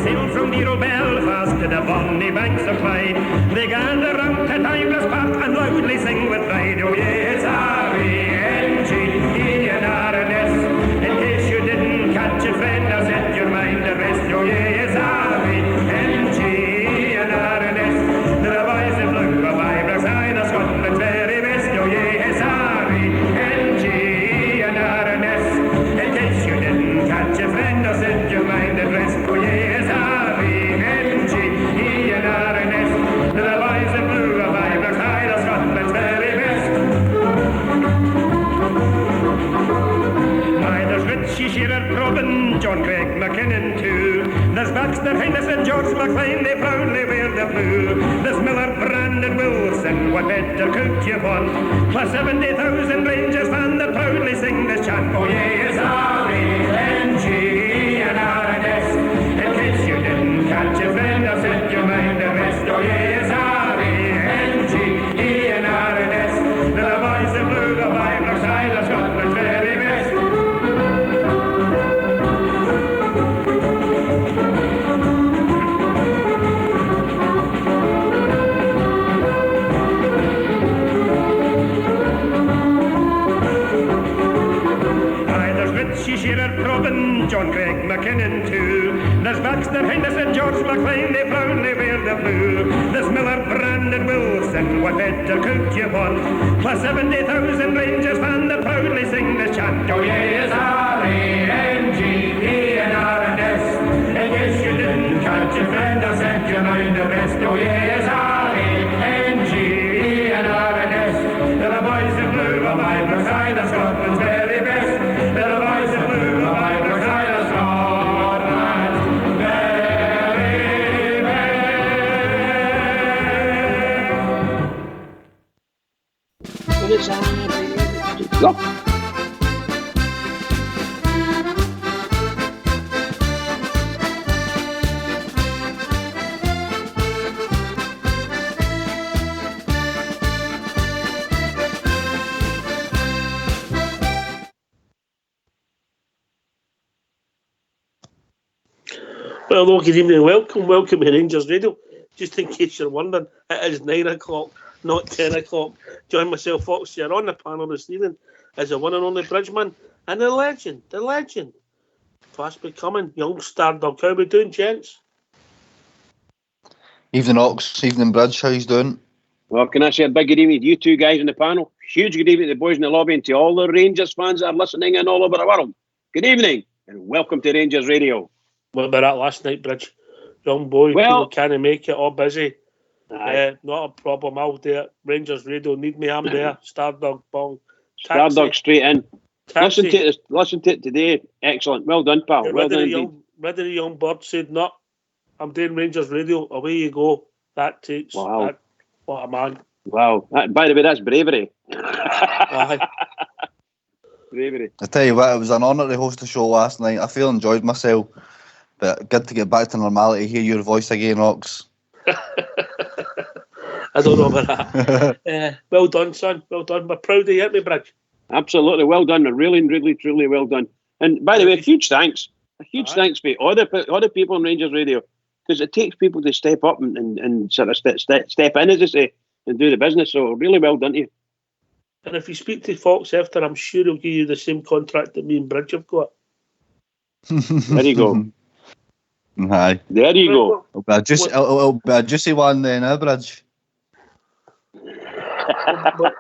sailed from dear old Belfast to the bonny banks of Clyde. They gather round to Timeless Park and loudly sing with pride. Oh yes, R-E-N-G-E-N-R-N-S. In case you didn't catch it, friend, now set your mind at rest. Oh yes, R-E-N-G-E-N-R-N-S. The boys in blue of Ibrox High, the Scotland's very best. Oh yes, R-E-N-G-E-N-R-N-S. In case you didn't catch it, friend, now set your mind at rest. Oh yes, R-E-N-G-E-N-R-N-S. The boys in blue of Ibrox High, the Scotland's very best. Aye, there's Richie Shearer, Robin, John Craig McKinnon too. There's Baxter, Henderson, George McLean, they proudly wear the blue. There's Miller, Brandon, Wilson, what better could you want? Plus 70,000 Rangers fans that proudly sing this chant. Oh yes, R-E-N-G-E-N-R-N-S. In case you didn't catch it, friend, I'll set your mind at rest. Oh yes, R-E-N-G-E-N-R-N-S. The boys in blue, the Ibrox High, the Scotland's very best. Aye, there's Richie Shearer, Robin, John Craig McKinnon too. There's Baxter, Henderson, George McLean, they proudly wear the blue. There's Miller, Brandon, Wilson, what better could you want? Plus 70,000 Rangers fans that proudly sing this chant. Oh yes, R-E-N-G-E-N-R-N-S. In case you didn't catch it, friend, I'll set your mind at rest. Oh yes, R-E-N-G-E-N-R-N-S. They're the boys in blue of Ibrox High, the Scotland's very best. They're the boys in blue of Ibrox High, the Scotland's very best. Go. Well, hello, good evening, welcome to Rangers Radio. Just in case you're wondering, it is 9 o'clock, not 10 o'clock. Join myself, Fox, here on the panel this evening as the one and only Bridgeman and the legend, fast becoming young Stardog. How we doing, gents? Evening, Ox. Evening, Bridge. How you doing? Well, can I say a big good evening to you two guys in the panel? Huge good evening to the boys in the lobby and to all the Rangers fans that are listening in all over the world. Good evening and welcome to Rangers Radio. What about that last night, Bridge? Young boy, Well, people can't make it, all busy. Aye. Not a problem, I'll do it. Rangers Radio, need me, I'm there. Stardog, bong. Stardog straight in. Taxi. Listen to it today. Excellent. Well done, pal. Get Well rid of done the indeed. Rid of the young bird said, no, I'm doing Rangers Radio. Away you go. That takes. Wow. What a man. Wow. By the way, that's bravery. Aye. Bravery. I tell you what, it was an honour to host the show last night. I feel enjoyed myself, but good to get back to normality. Hear your voice again, Ox. I don't know about that. Well done, son. Well done. We're proud of you, aren't we, Bridge? Absolutely. Well done. Really, really, truly well done. And by the way, a huge thanks for all the people on Rangers Radio, because it takes people to step up and sort of step in, as they say, and do the business. So really well done to you. And if you speak to Fox after, I'm sure he'll give you the same contract that me and Bridge have got. There you go. Aye. There you go. It'll be a juicy one then, Bridge? We're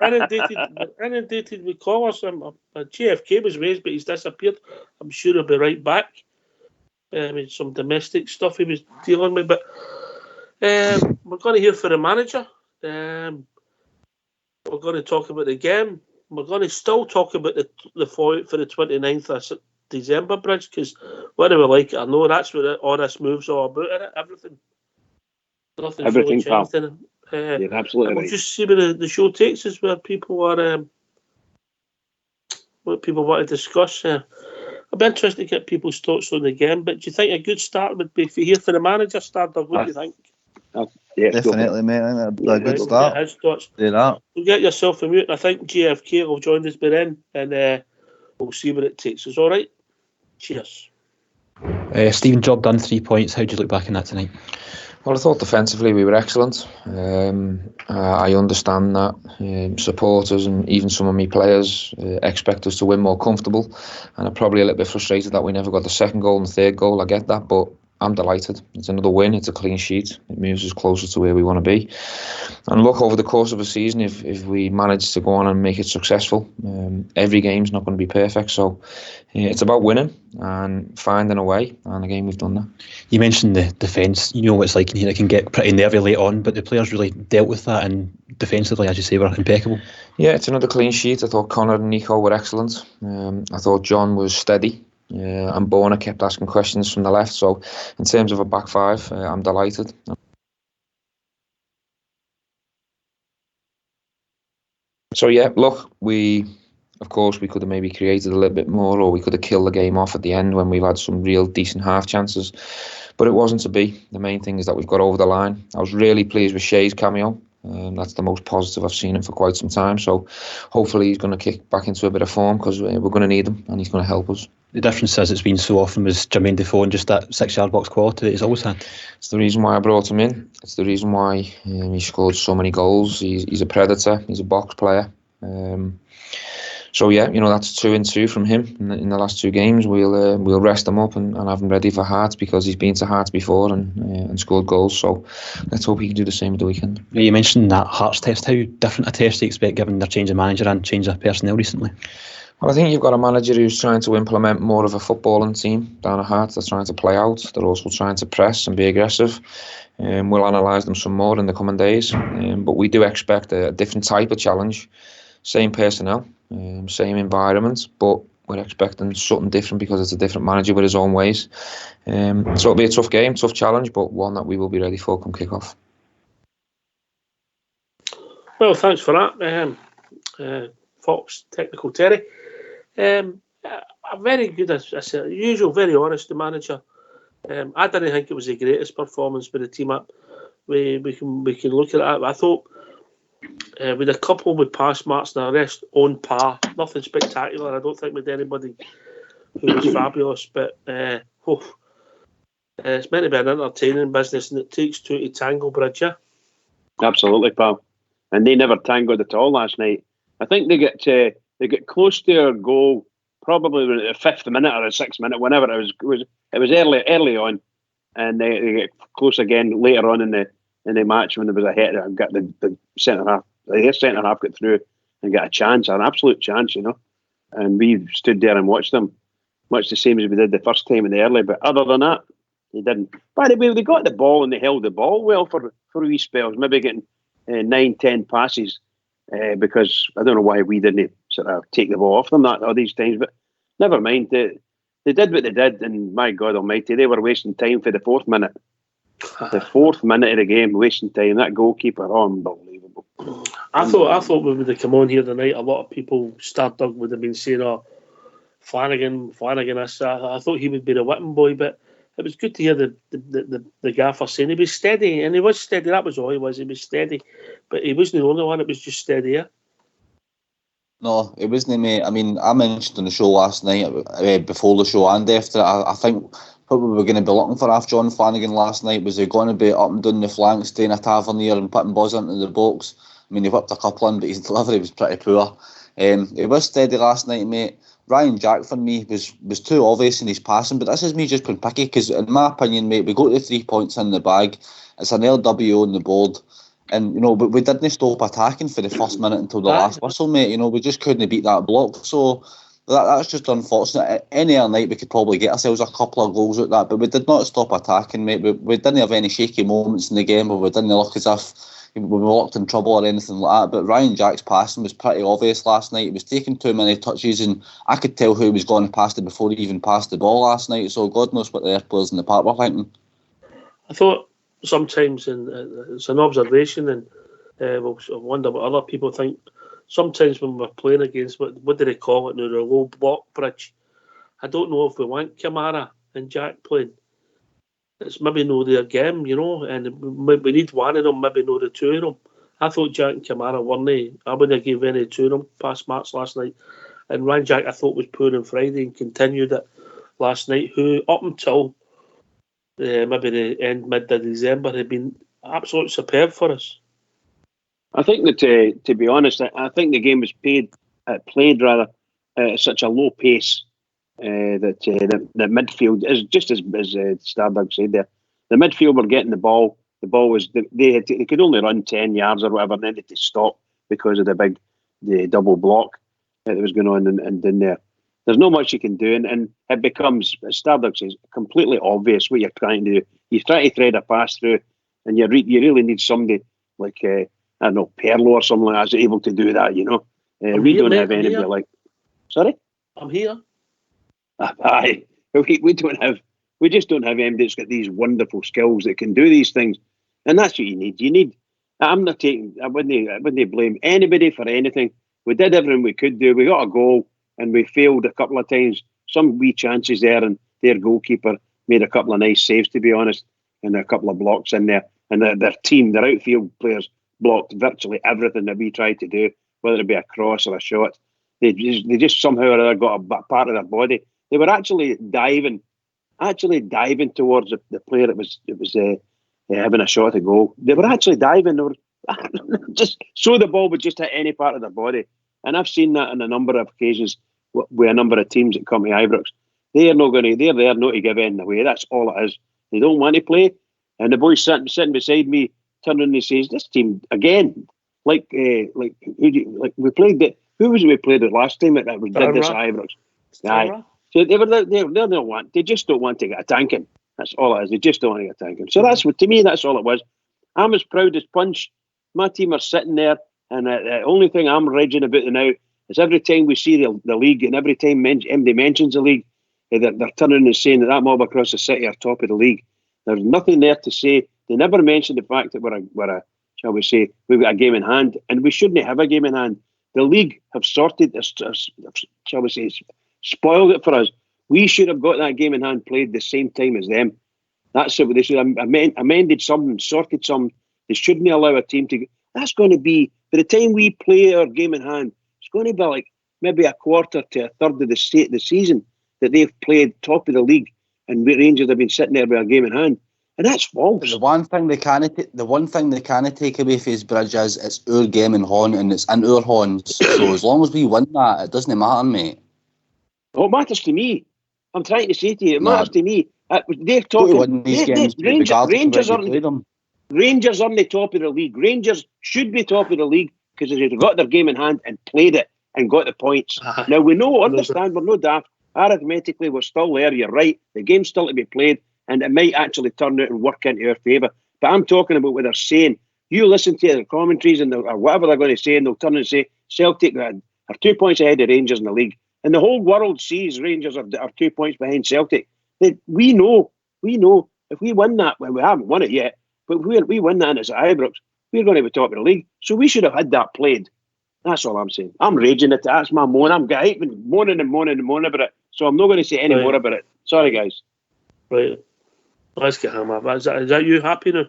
inundated with callers. JFK was raised, but he's disappeared. I'm sure he'll be right back. With some domestic stuff he was dealing with. But we're going to hear from the manager. We're going to talk about the game. We're going to still talk about the fight for the 29th of December, Bridge, because whether we like it or no, that's what all this move's all about, isn't it? Everything. Nothing's really changed in it. You're absolutely we'll right. just see where the show takes us, where people are, what people want to discuss. I'd be interested to get people's thoughts on the game, but do you think a good start would be if you hear from the manager, Stardog? What do you think? Yeah, definitely, mate. I think a good start. His thoughts. Do that. We'll get yourself a mute, and I think JFK will join us by then, and we'll see where it takes us. All right? Cheers. Stephen, job done, 3 points. How do you look back on that tonight? Well, I thought defensively we were excellent. I understand that supporters and even some of my players expect us to win more comfortable, and I'm probably a little bit frustrated that we never got the second goal and the third goal. I get that, but I'm delighted. It's another win. It's a clean sheet. It moves us closer to where we want to be. And look, over the course of a season, if we manage to go on and make it successful, every game's not going to be perfect. So it's about winning and finding a way. And again, we've done that. You mentioned the defence. You know what it's like in here. It can get pretty nervy late on, but the players really dealt with that, and defensively, as you say, were impeccable. Yeah, it's another clean sheet. I thought Connor and Nico were excellent. I thought John was steady. And Borna kept asking questions from the left. So in terms of a back five, I'm delighted. So yeah, look, of course we could have maybe created a little bit more, or we could have killed the game off at the end when we've had some real decent half chances, but it wasn't to be. The main thing is that we've got over the line. I was really pleased with Shea's cameo. That's the most positive I've seen him for quite some time, so hopefully he's going to kick back into a bit of form, because we're going to need him and he's going to help us. The difference, as it's been so often, was Jermaine Defoe and just that 6-yard box quality that he's always had. It's the reason why I brought him in. It's the reason why he scored so many goals. He's a predator. He's a box player. So yeah, that's 2 and 2 from him in the last 2 games. We'll rest him up and have him ready for Hearts, because he's been to Hearts before and scored goals. So let's hope he can do the same at the weekend. Yeah, you mentioned that Hearts test. How different a test do you expect, given their change of manager and change of personnel recently? Well, I think you've got a manager who's trying to implement more of a footballing team down at Hearts. They're trying to play out. They're also trying to press and be aggressive. We'll analyse them some more in the coming days. But we do expect a different type of challenge. Same personnel, same environment, but we're expecting something different because it's a different manager with his own ways. So it'll be a tough game, tough challenge, but one that we will be ready for come kick-off. Well, thanks for that, Fox Technical Terry. A very good, as I said, usual, very honest, the manager. I didn't think it was the greatest performance by the team up. We can look at that. I thought with a couple with pass marks and the rest on par, nothing spectacular. I don't think with anybody who was fabulous, but it's meant to be an entertaining business, and it takes 2 to tango, Bridge. Yeah? Absolutely, pal. And they never tangoed at all last night. I think they get close to their goal, probably in the 5th minute or the 6th minute, whenever it was early on, and they get close again later on in the match when there was a hit. Got the centre half. The centre half got through and got a chance, an absolute chance, And we stood there and watched them, much the same as we did the first time in the early. But other than that, they didn't. By the way, they got the ball and they held the ball well for wee spells, maybe getting 9-10 passes. Because I don't know why we didn't sort of take the ball off them all these times, but never mind. They did what they did, and my God Almighty, they were wasting time for the 4th minute. The 4th minute of the game, wasting time. That goalkeeper, unbelievable. I thought we would have come on here tonight. A lot of people, Stardug would have been saying, "Oh, Flanagan, this." I thought he would be the whipping boy, but it was good to hear the gaffer saying he was steady, and he was steady. That was all he was. He was steady, but he wasn't the only one. It was just steady. Yeah? No, it wasn't, mate. I mean, I mentioned on the show last night, before the show and after. I think what we were going to be looking for after John Flanagan last night was he going to be up and down the flanks, staying a Tavernier and putting balls into the box. I mean, he whipped a couple in, but his delivery was pretty poor. It was steady last night, mate. Ryan Jack for me was too obvious in his passing, but this is me just being picky, because in my opinion, mate, we got the 3 points in the bag. It's an LWO on the board, and but we didn't stop attacking for the first minute until the last whistle, mate. We just couldn't beat that block, so that's just unfortunate. Any other night we could probably get ourselves a couple of goals at that, but we did not stop attacking, mate. We didn't have any shaky moments in the game, or we didn't look as if we were locked in trouble or anything like that. But Ryan Jack's passing was pretty obvious last night. He was taking too many touches, and I could tell who was going past it before he even passed the ball last night. So God knows what the other players in the park were thinking. I thought sometimes, and it's an observation, and I wonder what other people think. Sometimes when we're playing against, what do they call it now, the low block bridge? I don't know if we want Kamara and Jack playing. It's maybe no their game, and we need one of them, maybe no the 2 of them. I thought Jack and Kamara weren't. I wouldn't have given any 2 of them pass marks last night. And Ryan Jack, I thought, was poor on Friday and continued it. last night, who up until maybe the mid of December had been absolutely superb for us. I think that, to be honest, I think the game was played at such a low pace that the midfield is just as Stardug said there. The midfield were getting the ball. The ball was they could only run 10 yards or whatever, and then they had to stop because of the double block that was going on and in there. There's not much you can do, and it becomes, as Stardug says, completely obvious what you're trying to do. You try to thread a pass through, and you really need somebody like I don't know, Perlo or something like that is able to do that. We don't have anybody like. Sorry, I'm here. Aye, we just don't have anybody that's got these wonderful skills that can do these things, and that's what you need. I'm not taking. I wouldn't blame anybody for anything. We did everything we could do. We got a goal, and we failed a couple of times. Some wee chances there, and their goalkeeper made a couple of nice saves, to be honest, and a couple of blocks in there. And their team, their outfield players, blocked virtually everything that we tried to do, whether it be a cross or a shot. They just somehow or other got a part of their body. They were actually diving towards the player that was having a shot to goal. They were actually diving. They were just so the ball would just hit any part of their body. And I've seen that on a number of occasions with a number of teams that come to Ibrox. They're there not to give anything away. That's all it is. They don't want to play. And the boy sitting beside me turned and he says, "This team again, like we played it. Who was it we played with last time? That we did this at Ibrox. Aye. So they don't want. They just don't want to get a tanking. That's all it is. They just don't want to get a tanking. So that's what, to me, that's all it was. I'm as proud as punch. My team are sitting there, and the only thing I'm raging about now is every time we see the league, and every time MD mentions the league, they're turning and saying that mob across the city are top of the league. There's nothing there to say. They never mention the fact that we're a shall we say, we've got a game in hand, and we shouldn't have a game in hand. The league have sorted this, shall we say, spoiled it for us. We should have got that game in hand played the same time as them. That's it. They should have amended something, sorted something. They shouldn't allow a team to. That's going to be, by the time we play our game in hand, it's going to be like maybe a quarter to a third of the season that they've played top of the league, and Rangers have been sitting there with a game in hand. And that's false. The one thing they can't take away from his bridge is it's our game in hand and it's in our hands. So as long as we win that, it doesn't matter, mate. Oh, it matters to me. I'm trying to say to you, it matters to me. They're talking. Rangers aren't the top of the league. Rangers should be top of the league because they've got their game in hand and played it and got the points. Now we understand, we're no daft. Arithmetically, we're still there. You're right. The game's still to be played. And it might actually turn out and work into our favour. But I'm talking about what they're saying. You listen to their commentaries or whatever they're going to say, and they'll turn and say, Celtic are 2 points ahead of Rangers in the league. And the whole world sees Rangers are 2 points behind Celtic. We know. If we win that, well, we haven't won it yet, but if we win that and it's at Ibrox, we're going to be top of the league. So we should have had that played. That's all I'm saying. I'm raging at it. That's my moan. I've been moaning about it. So I'm not going to say any more about it. Sorry, guys. Right. Let's get him up. Is that you happy now?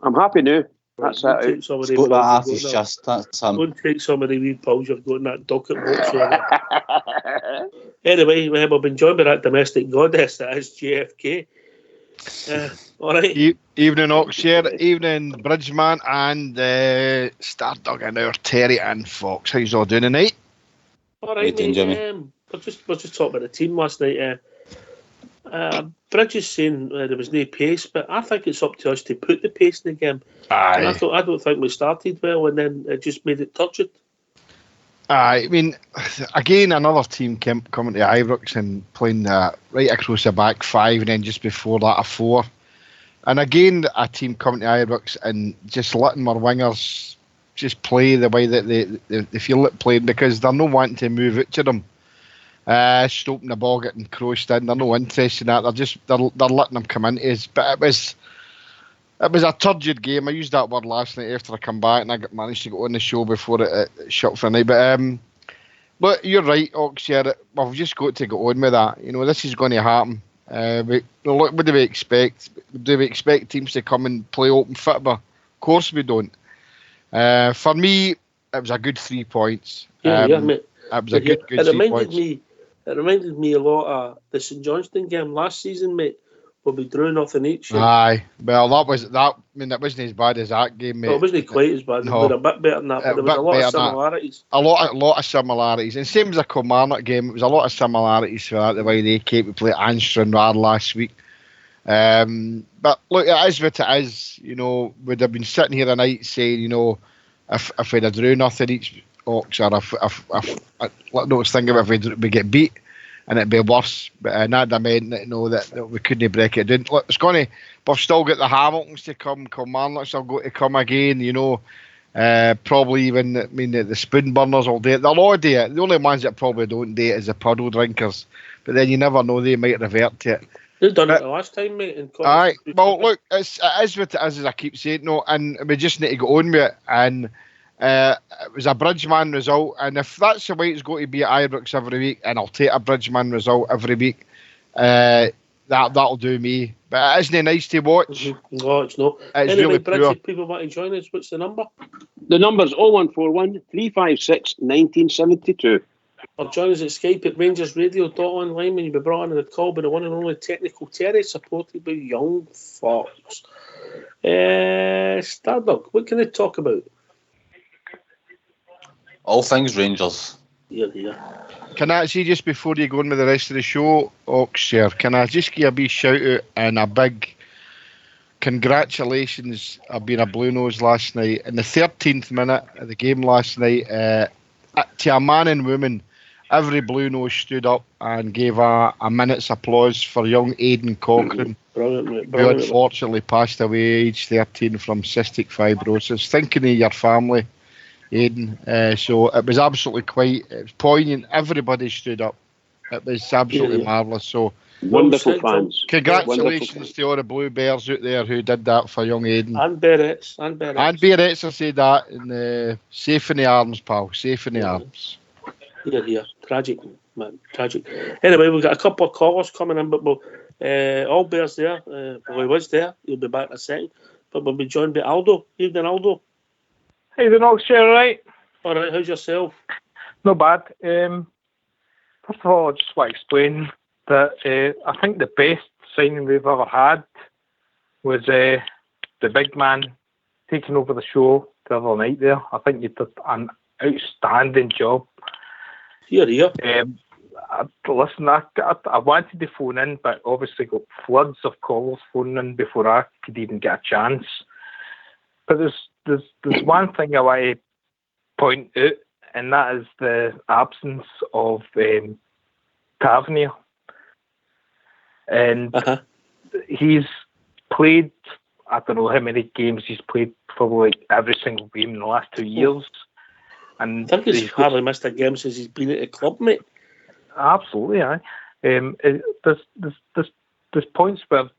I'm happy now. That's that. It's got that half his chest. That's him. Don't take some of the wee pills you've got in that docket box. Anyway, we've been joined by that domestic goddess that is JFK. All right. Evening, Oxshare. Evening, Bridgeman and Stardug and our Terry and Fox. How's all doing tonight? All right, mate. We're just talking about the team last night. Bridge is saying there was no pace, but I think it's up to us to put the pace in the game. I don't think we started well, and then it just made it turgid. I mean, again, another team coming to Ibrox and playing right across the back five, and then just before that a four. And again, a team coming to Ibrox and just letting our wingers just play the way that they feel it playing, because they're not wanting to move out to them. Stopping the ball, getting crossed in. They're no interest in that. They're letting them come into us. But it was a turgid game. I used that word last night after I come back, and I managed to get on the show before it shut for the night. But you're right, Ox. Yeah, we've just got to go on with that. You know, this is going to happen. What do we expect? Do we expect teams to come and play open football? Of course we don't. For me, it was a good 3 points. Mate. It was a good 3 points. It reminded me a lot of the St Johnstone game last season, mate, where we drew nothing each. Aye, well, that was that. I mean, it wasn't as bad as that game, mate. Well, it wasn't quite as bad. No. We were a bit better than that, but there was a lot of similarities. A lot of similarities. And same as the Kilmarnock game, it was a lot of similarities for that, the way they came to play Anstranrad last week. But look, it is what it is. You know, we'd have been sitting here tonight saying, you know, if we'd have drew nothing each Ox, or if let's think of if we get beat, and it'd be worse. But that meant that, you know, that we couldn't break it down. Look, it's going to. We've still got the Hamiltons to come. Kilmarnock's still going to come again. You know, probably even. I mean, the spoon burners will do it. They'll all do it. The only ones that probably don't do it is the puddle drinkers. But then you never know; they might revert to it. They've done it the last time, mate. Aye. Well, look, it is what it is, as I keep saying. No, and we just need to go on with it. And it was a Bridgeman result, and if that's the way it's going to be at Ibrox every week, and I'll take a Bridgeman result every week, that'll do me. But it isn't nice to watch. No, it's not. It's anyway, really Bridge, poor. if people want to join us, what's the number? The number's 0141 356 1972. Or join us at Skype at rangersradio.online when you'll be brought on the call by the one and only Technical Terry, supported by Young Fox. Stardog, what can they talk about? All things Rangers. Yeah. Can I see, just before you go on with the rest of the show, Oxshire, can I just give a wee shout out and a big congratulations of being a Blue Nose last night. In the 13th minute of the game last night, to a man and woman, every Blue Nose stood up and gave a minute's applause for young Aidan Cochrane, Brilliant. who unfortunately passed away age 13 from cystic fibrosis. Thinking of your family, Aidan. So it was absolutely it was poignant. Everybody stood up. It was absolutely marvellous. So Wonderful fans. Congratulations to all the Blue Bears out there who did that for young Aidan. And Barretts. And Barretts, I say that. And, safe in the arms, pal. Safe in the arms. Yeah. Tragic, man. Tragic. Anyway, we've got a couple of callers coming in, but all Bears there. Well, he was there. He'll be back in a second. But we'll be joined by Aldo. Evening, Aldo. Hey, the Oxshire, right? All right, how's yourself? Not bad. First of all, I just want to explain that I think the best signing we've ever had was the big man taking over the show the other night there. I think you did an outstanding job. Here. Listen, I wanted to phone in, but obviously got floods of callers phoning in before I could even get a chance. But there's one thing I want to point out, and that is the absence of Tavernier. And he's played, I don't know how many games he's played, probably every single game in the last 2 years. And I think he's hardly missed a game since he's been at the club, mate. Absolutely, aye. There's points where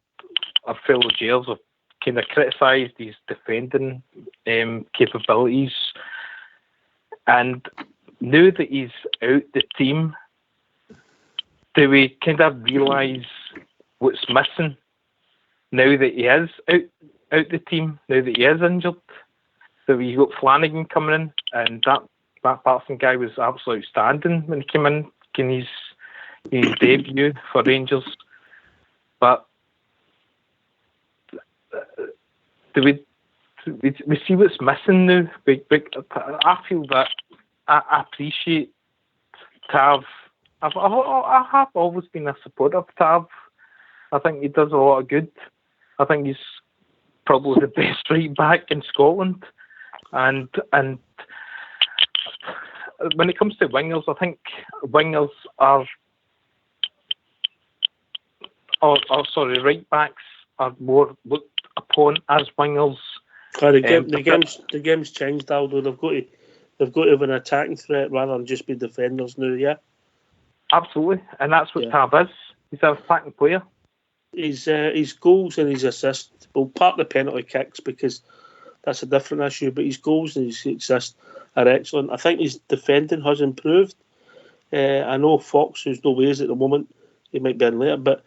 our fellow jails have kind of criticised his defending capabilities, and now that he's out the team, do we kind of realise what's missing now that he is out the team, now that he is injured? So we got Flanagan coming in, and that Barton guy was absolutely outstanding when he came in his debut for Rangers. But do we see what's missing now? I feel that I appreciate Tav. I have always been a supporter of Tav. I think he does a lot of good. I think he's probably the best right back in Scotland. And when it comes to wingers, I think wingers right backs are more looked upon as wingers. The game's changed, Aldo. They've got to have an attacking threat rather than just be defenders now. Yeah, absolutely, and that's what Tav is. He's an attacking player. His goals and his assists, well, part of the penalty kicks, because that's a different issue, but his goals and his assists are excellent. I think his defending has improved. I know Fox, who's no ways at the moment, he might be in later, but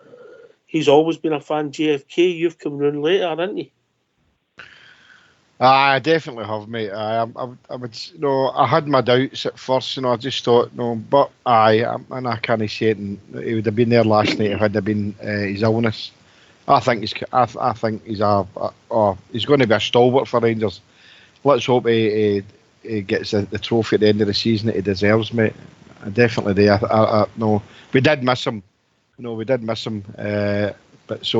he's always been a fan. JFK, you've come round later, haven't you? I definitely have, mate. I would, I had my doubts at first, I just thought, but and I can't say it. And he would have been there last night if it had been his illness. I think he's he's going to be a stalwart for Rangers. Let's hope he gets the trophy at the end of the season that he deserves, mate. Definitely there. No, we did miss him. We did miss him. But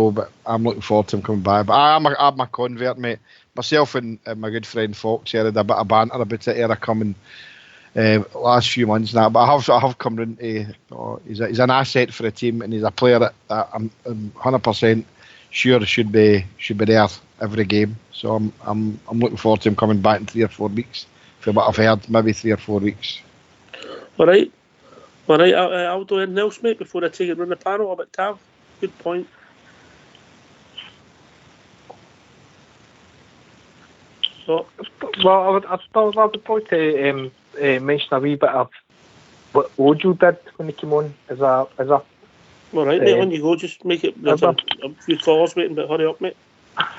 I'm looking forward to him coming back. But I'm a convert, mate. Myself and my good friend Fox here had a bit of banter about it here coming last few months now. But I have come round to he's an asset for the team, and he's a player that I'm 100% sure should be there every game. So I'm looking forward to him coming back in 3 or 4 weeks. From what I've heard, maybe 3 or 4 weeks. All right. I'll do anything else, mate, before I take it round the panel about Tav. Good point. So, well, I would like to mention a wee bit of what Ojo did when he came on as a. All right, mate, on you go. Just make it. There's a few callers waiting, but hurry up, mate.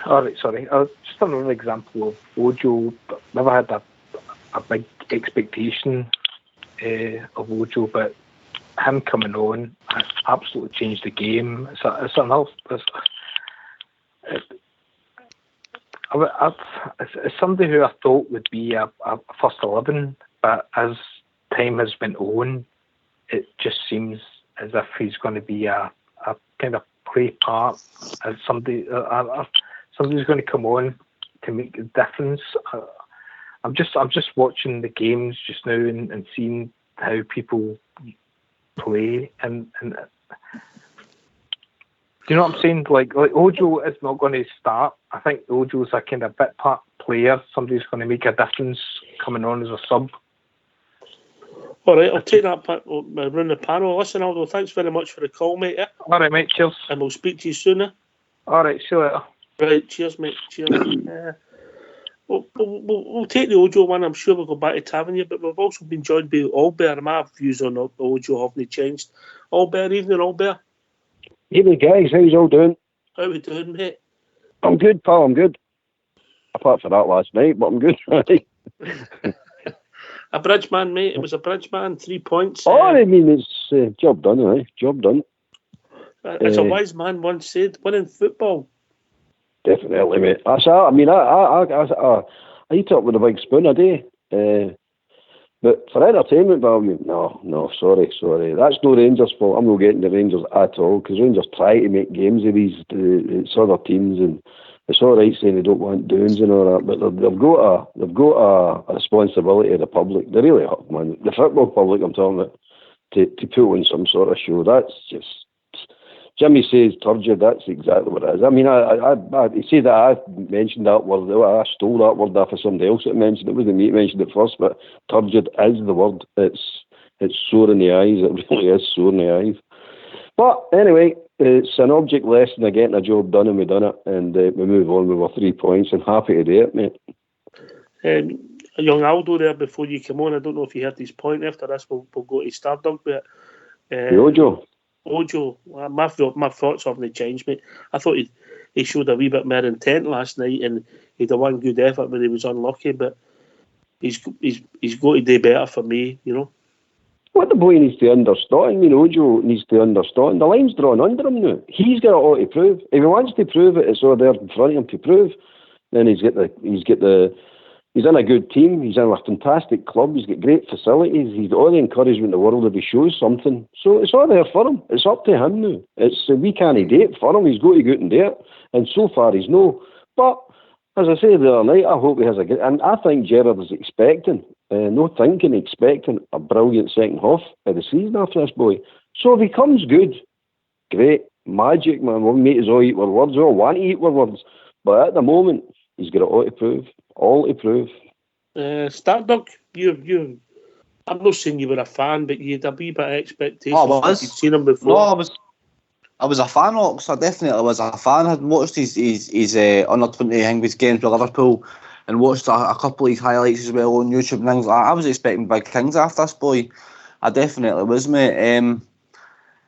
All right, sorry. Just another example of Ojo. Never had a big expectation of Ojo, but him coming on absolutely changed the game. It's somebody who I thought would be a first 11, but as time has been on, it just seems as if he's going to be a kind of play part as somebody's going to come on to make a difference. I'm just watching the games just now and seeing how people play and do you know what I'm saying? Like Ojo is not going to start. I think Ojo's a kind of bit part player. Somebody's going to make a difference coming on as a sub. All right, I'll take that around the panel. Listen, Aldo, thanks very much for the call, mate. Yeah? All right, mate. Cheers. And we'll speak to you soon. All right, see you later. Right, cheers, mate. Cheers. We'll take the Ojo one. I'm sure we'll go back to Tavernier, but we've also been joined by Albert. My views on Ojo haven't changed. Albert, evening, Albert. Evening, guys. How you all doing? How we doing, mate? I'm good, pal. I'm good. Apart from that last night, but I'm good. A bridge man, mate. It was a bridge man. 3 points. I mean, it's job done, eh? Job done. As a wise man once said, winning football. Definitely, mate. I eat up with a big spoon a day. But for entertainment value, no, sorry. That's no Rangers' fault. I'm not getting the Rangers at all, because Rangers try to make games of these other teams, and it's all right saying they don't want doings and all that, but they've got a responsibility to the public. They really have, man. The football public, I'm talking about, to put on some sort of show. That's just. Jimmy says turgid, that's exactly what it is. I mean, you see that I mentioned that word, I stole that word off of somebody else that mentioned it. It wasn't me that mentioned it first, but turgid is the word. It's sore in the eyes, it really is sore in the eyes. But anyway, it's an object lesson of getting a job done, and we've done it, and we move on with our 3 points, and happy to do it, mate. Young Aldo there before you come on, I don't know if you heard his point. After this, we'll go to Stardog, but Ojo, my thoughts haven't changed, mate. I thought he showed a wee bit more intent last night, and he had one good effort, but he was unlucky. But he's got to do better for me, you know. What the boy needs to understand, Ojo needs to understand, the line's drawn under him now. He's got it all to prove. If he wants to prove it, it's all there in front of him to prove. Then he's in a good team. He's in a fantastic club. He's got great facilities. He's got all the encouragement in the world if he shows something. So it's all there for him. It's up to him now. We can't do it for him. He's got to go out and do it. And so far he's no. But as I said the other night, I hope he has a good. And I think Gerrard is expecting a brilliant second half of the season after this boy. So if he comes good, great, magic, man. We'll make us all eat our words. We all want to eat our words. But at the moment, he's got it all to prove. All to prove. Stardog, you. I'm not saying you were a fan, but you had a wee bit of expectations. Oh, I was. You'd seen him before. No, I was a fan of it, so I definitely was a fan. I'd watched his under 20 English games with Liverpool, and watched a couple of his highlights as well on YouTube and things like that. I was expecting big things after this boy. I definitely was, mate.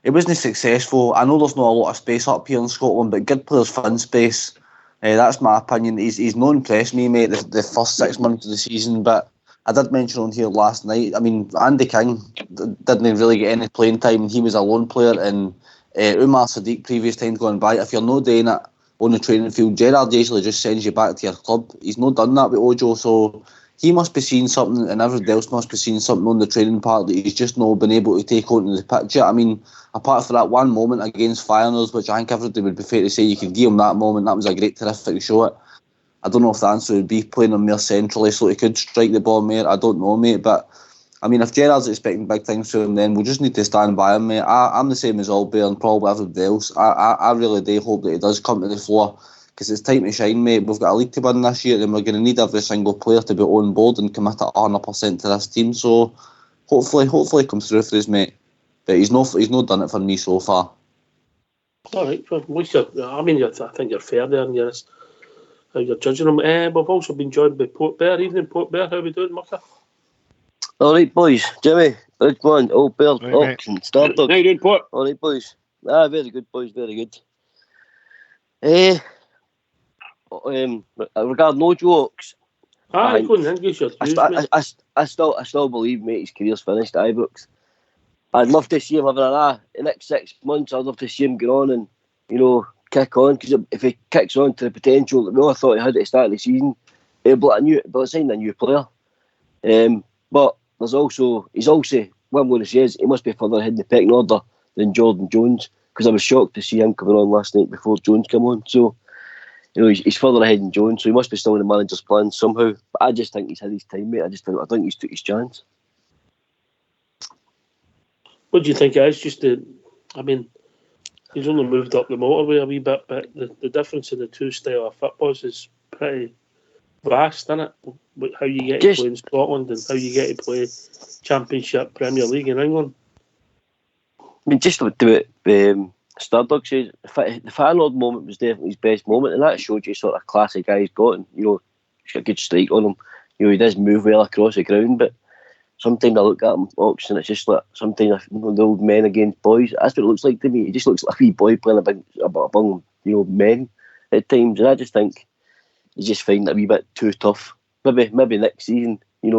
It wasn't successful. I know there's not a lot of space up here in Scotland, but good players find space. That's my opinion. He's not impressed me, mate, the first 6 months of the season, but I did mention on here last night, I mean, Andy King didn't really get any playing time. He was a lone player, and Umar Sadiq, previous time gone by, if you're not doing it on the training field, Gerrard usually just sends you back to your club. He's not done that with Ojo, so he must be seeing something, and everybody else must be seeing something on the training part that he's just not been able to take onto the pitch yet. I mean, apart from that one moment against Feyenoord, which I think everybody would be fair to say you could give him that moment, that was a great, terrific shot. I don't know if the answer would be playing him more centrally so he could strike the ball more. I don't know, mate, but I mean, if Gerrard's expecting big things from him, then we'll just need to stand by him, mate. I'm the same as Allbear and probably everybody else. I really do hope that he does come to the floor, because it's time to shine, mate. We've got a league to win this year, and we're going to need every single player to be on board and commit 100% to this team. So hopefully he comes through for us, mate. But he's not done it for me so far. All right, well, at least I think you're fair there, and how you're judging him. We've also been joined by Port Bear. Evening, Port Bear. How are we doing, Mucker? All right, boys. Jimmy, Ridgewan, Old Bear, Ox and Stardog. How you doing, Port? All right, boys. Very good, boys. Very good. Regarding Ojo, Ox. I still believe, mate, his career's finished at Ibrox. I'd love to see him having the next 6 months. I'd love to see him get on and, kick on, because if he kicks on to the potential that we all thought he had at the start of the season, he'll sign a new player. But he's also, what I'm going to say is, he must be further ahead in the pecking order than Jordan Jones, because I was shocked to see him coming on last night before Jones came on. So, he's further ahead than Jones, so he must be still in the manager's plan somehow. But I just think he's had his time, mate. I think he's took his chance. What do you think it is? He's only moved up the motorway a wee bit, but the difference in the two style of footballs is pretty vast, isn't it? How you get to play in Scotland and how you get to play Championship, Premier League in England. I mean, just to do it, Stardog says the Feyenoord moment was definitely his best moment, and that showed you sort of class of guy he's got, and he's got a good strike on him. He does move well across the ground, but sometimes I look at him, Ox, and it's just like sometimes the old men against boys. That's what it looks like to me. He just looks like a wee boy playing among men at times, and I just think he's just finding it a wee bit too tough. Maybe next season, he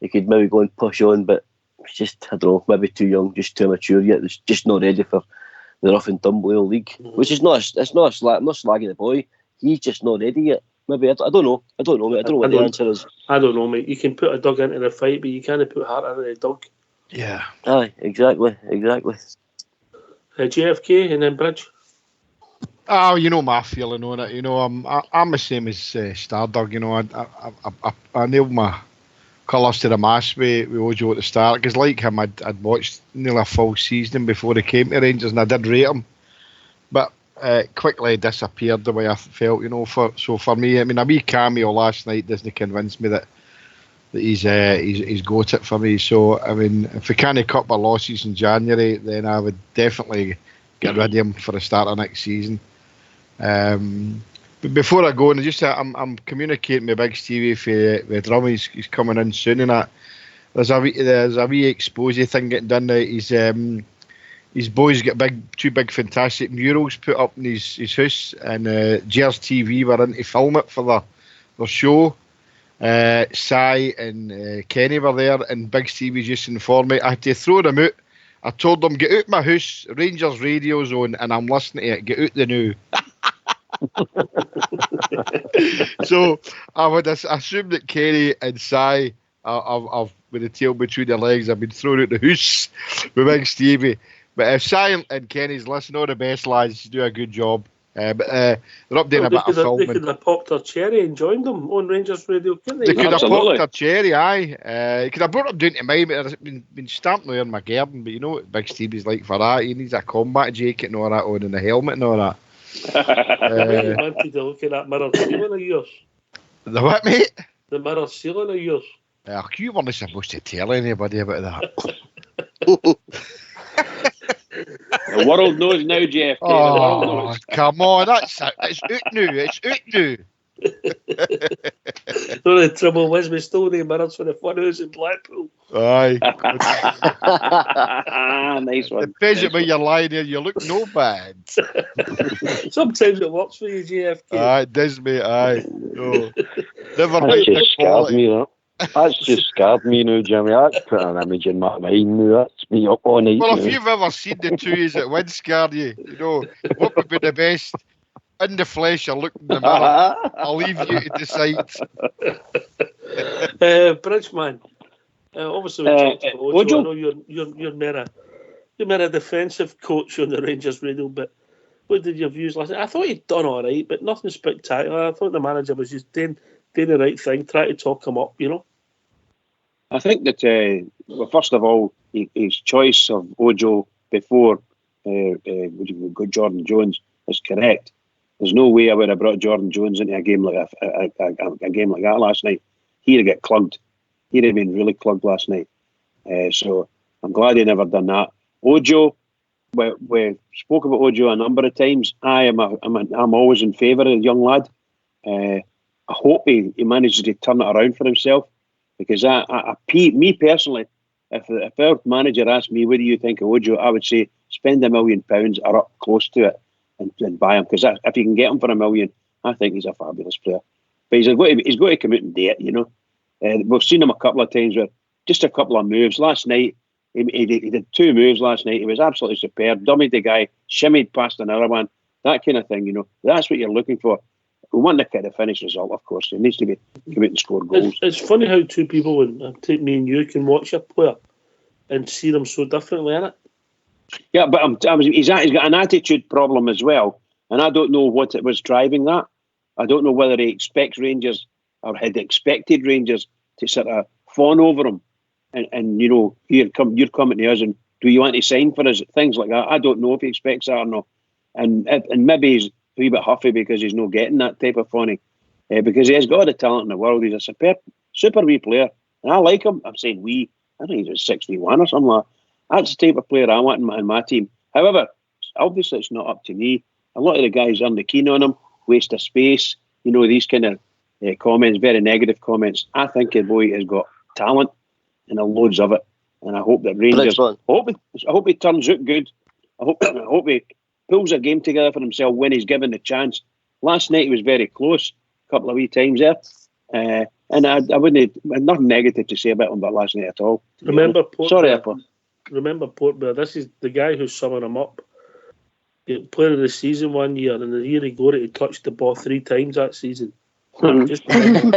could maybe go and push on, but it's just, I don't know, maybe too young, just too mature yet. It's just not ready for the rough and tumble league, which is not. It's not a slag. I'm not slagging the boy. He's just not ready yet. Maybe I don't know. I don't know, mate. I don't know what the answer is. I don't know, mate. You can put a dog into the fight, but you can't put heart into the dog. Yeah. Aye, exactly. JFK and then Bridge. Oh, my feeling on it. I'm the same as Stardog. I nailed my colours to the mast with Ojo at the start, because like him, I'd watched nearly a full season before he came to Rangers, and I did rate him, but quickly disappeared the way I felt. For me, I mean, a wee cameo last night doesn't convince me that he's got it for me. So I mean, if we can't cut our losses in January, then I would definitely get rid of him for the start of next season. But before I go, and I'm communicating with Big Stevie with Drum. He's coming in soon, and that there's a wee expose thing getting done now. His boys got two big fantastic murals put up in his house, and Gers TV were in to film it for their show. Sai and Kenny were there, and Big Stevie just informed me I had to throw them out. I told them, get out my house, Rangers radio's on, and I'm listening to it, get out the now. So I would assume that Kenny and Sai have with the tail between their legs, have been thrown out the house with Big Stevie. But if Sai and Kenny's listening, all the best, lads, do a good job. But they're up doing a bit of filming. They could have popped their cherry and joined them on Rangers Radio, couldn't they? They could have popped their cherry, aye. They could have brought them down to mine, but it's been stamped there in my garden. But you know what Big Stevie's like for that. He needs a combat jacket and all that on, and a helmet and all that. I wanted to look at that mirror ceiling of yours. The what, mate? The mirror ceiling of yours. You weren't supposed to tell anybody about that. The world knows now, Jeff. Oh, come on, it's out now. It's out now. The only trouble was we stole the mirrors for the funhouse in Blackpool. Aye. Nice one. Depends on where you're lying there. You look no bad. Sometimes it works for you, JFK. Aye, it does, mate. Aye. No. Never That's mind just scared quality. me, that. That's just scared me now, Jimmy. That's put an image in my mind now. That's me up all night Well, now. if you've ever seen the two is that would scare you, you know, what would be the best? In the flesh or look in the mirror? I'll leave you to decide. Bridgeman. Obviously, we talked about Ojo. Ojo? I know you're more a defensive coach on the Rangers radio, but what did your views last night? I thought he'd done all right, but nothing spectacular. I thought the manager was just doing the right thing, trying to talk him up, you know. I think that, well, first of all, his choice of Ojo before Jordan Jones is correct. There's no way I would have brought Jordan Jones into a game like a game like that last night. He'd have got clugged. He'd have been really clugged last night. So I'm glad he never done that. Ojo, we spoke about Ojo a number of times. I'm always in favour of the young lad. I hope he manages to turn it around for himself, because me personally, if our manager asked me, what do you think of Ojo, I would say spend £1 million or up close to it and buy him, because if you can get him for $1 million, I think he's a fabulous player. But he's got to come out and do it, you know. We've seen him a couple of times with just a couple of moves. Last night, he did 2 moves last night. He was absolutely superb. Dummied the guy, shimmied past another one, that kind of thing, you know. That's what you're looking for. We want to get the finished result, of course. It needs to be come out and score goals. It's funny how two people, take me and you, can watch a player and see them so differently, innit? Yeah, but he's got an attitude problem as well, and I don't know what it was driving that. I don't know whether he expects Rangers or had expected Rangers to sort of fawn over him, and you know, you're coming to us and do you want to sign for us? Things like that. I don't know if he expects that or not, and maybe he's a wee bit huffy because he's not getting that type of phoning, because he has got all the talent in the world. He's a super wee player, and I like him. I'm saying we. I think he's 61 or something like that. That's the type of player I want in my team. However, obviously it's not up to me. A lot of the guys aren't keen on him, waste of space, you know, these kind of comments, very negative comments. I think the boy has got talent and loads of it. And I hope that Rangers, I hope he turns out good. I hope he pulls a game together for himself when he's given the chance. Last night he was very close, a couple of wee times there. And I wouldn't have nothing negative to say about him about last night at all. Remember Portman, this is the guy who's summing him up. Player of the season one year, and the year he got it, he touched the ball 3 times that season. I was just thinking,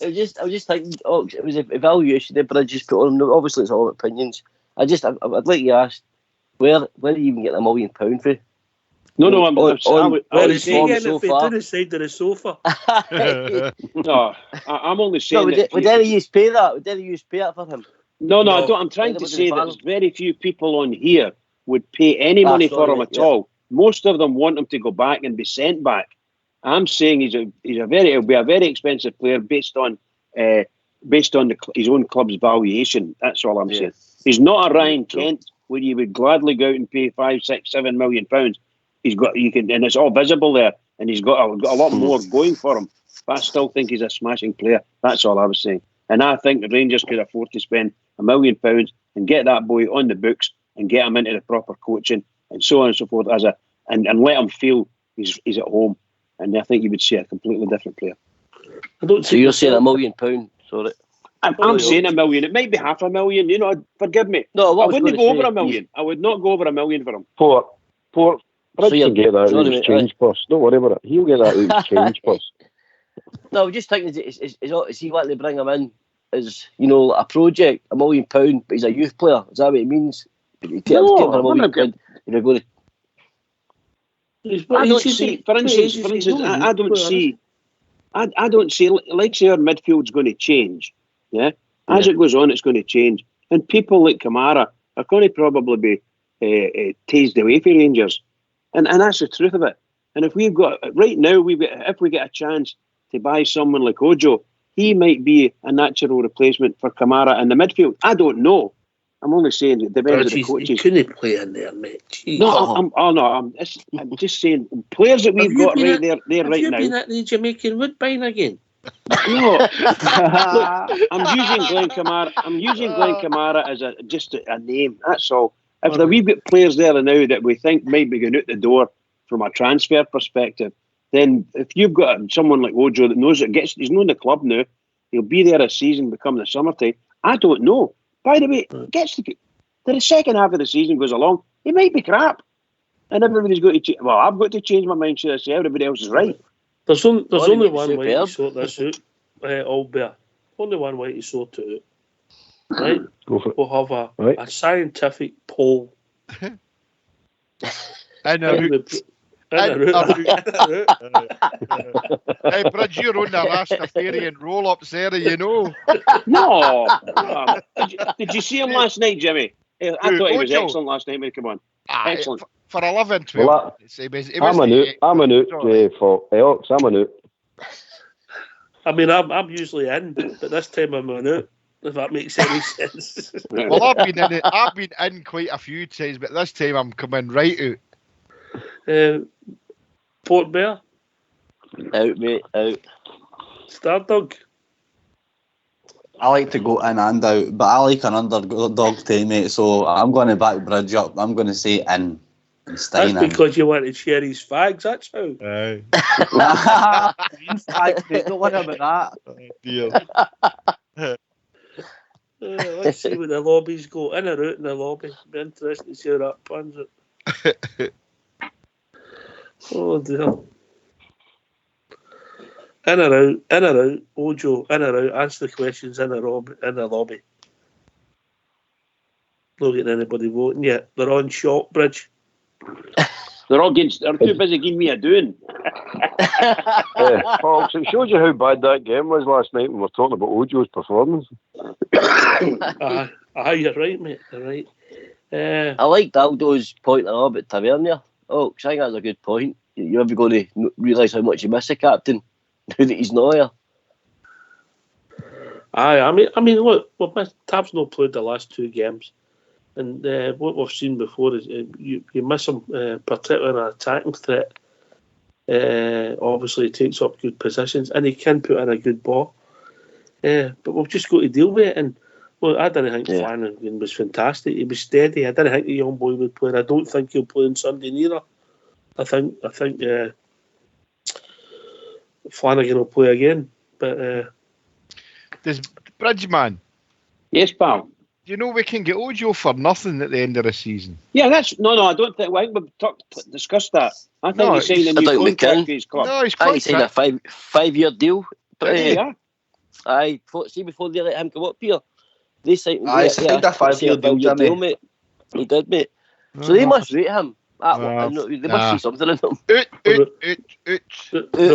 it was an evaluation that Bridges put on him. Obviously, it's all opinions. I'd like to ask, where do you even get £1 million for? No, I'm Where is he getting so it to the side of the sofa? No, I'm only saying. Would any of you pay that? Would any of you pay that for him? No, I don't. I'm trying to say that there's very few people on here would pay any money for him at all. Most of them want him to go back and be sent back. I'm saying he'll be a very expensive player based on his own club's valuation. That's all I'm saying. He's not a Ryan Kent where you would gladly go out and pay £5, £6, £7 million. He's got and it's all visible there, and he's got a lot more going for him. But I still think he's a smashing player. That's all I was saying. And I think the Rangers could afford to spend £1 million and get that boy on the books and get him into the proper coaching and so on and so forth and let him feel he's at home. And I think you would see a completely different player. So you're saying £1 million? Sorry. I'm saying $1 million. It might be $500,000. You know, forgive me. No, I wouldn't go over $1 million. I would not go over $1 million for him. Brad can get that out of his change purse. Don't worry about it. He'll get that out of his change purse. No, I'm just thinking, is he wanting to bring him in as, you know, a project, £1 million, but he's a youth player? Is that what it means? No, for £1 million, you're going to. I don't see. For instance, I don't see. Like say our midfield's going to change. Yeah, as it goes on, it's going to change, and people like Kamara are going to probably be tased away for Rangers, and that's the truth of it. And if we've got right now, if we get a chance to buy someone like Ojo, he might be a natural replacement for Kamara in the midfield. I don't know, I'm only saying it depends on the He coaches. couldn't play in there, mate. Jeez. No, I'm just saying players that we've got right there Have right you now. been at the Jamaican Woodbine again? No, look, I'm using Glenn Kamara as just a name. That's all. If we've got players there now that we think might be going out the door from a transfer perspective, then if you've got someone like Ojo that knows he's known the club now, he'll be there a season, become the summertime. I don't know. By the way, the second half of the season goes along, he might be crap, and everybody's got to change. Well, I've got to change my mind. Should I say everybody else is right? There's only one way to sort this out, Albert. Only one way to sort it out. Right? Go for it. We'll have a scientific poll. Hey, Bridge, you're on the Rastafarian roll-ups there, you know. No. Did you see him last night, Jimmy? I thought he was excellent last night. Come on. Excellent. For 11, 12 Well, I'm an out for Elks. I'm an out. I mean, I'm usually in, but this time I'm an out. If that makes any sense. Well, I've been in quite a few times, but this time I'm coming right out. Port Bear? Out, mate, out. Stardog? I like to go in and out, but I like an underdog team, mate, so I'm going to back Bridge up. I'm going to say in. That's because you want to share his fags, that's how. Fags, mate, don't worry about that. Let's see what the lobbies go. In or out in the lobby. Be interesting to see how that pans it. Oh dear. In or out, Ojo, in or out, answer the questions in the lobby. Not getting anybody voting yet. They're on shot, Bridge. They're too busy giving me a doing. Folks, it shows you how bad that game was last night when we're talking about Ojo's performance. You're right, mate. You're right. I like Aldo's point about Tavernier. Oh, I think that's a good point. You're ever going to realise how much you miss the captain now that he's not here. I mean, look, Tab's not played the last two games, and what we've seen before is you miss him, particularly in an attacking threat. Obviously, he takes up good positions, and he can put in a good ball. But we've just got to deal with it. And well, I didn't think Flanagan was fantastic. He was steady. I didn't think the young boy would play. I don't think he'll play on Sunday neither. I think Flanagan will play again. But does Bridgeman? Yes, pal. Do you know we can get Ojo for nothing at the end of the season? Yeah, I don't think we've discussed that. I think he's signed a new contract for his club. No, he's signed a five-year deal. But see, before they let him come up here, they signed a 5-year deal, mate. He did, mate. So they must rate him. They must see something in him. The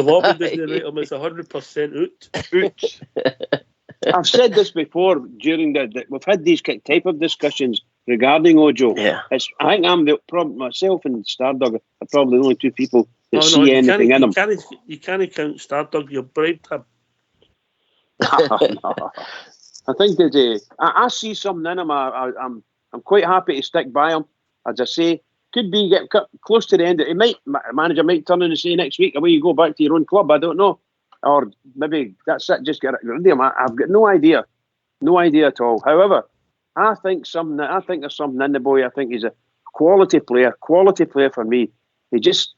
lobby doesn't rate him as 100% out. I've said this before during we've had these type of discussions regarding Ojo. Yeah. I think I'm myself and Stardog are probably the only two people that see anything in him. You can't count Stardog, you bribed him. I think that I see something in him. I'm quite happy to stick by him. As I say, could be get close to the end. Manager might turn in and say next week, away you go back to your own club. I don't know. Or maybe that's it, just get rid of him. I've got no idea at all. However, I think there's something in the boy. I think he's a quality player for me. He just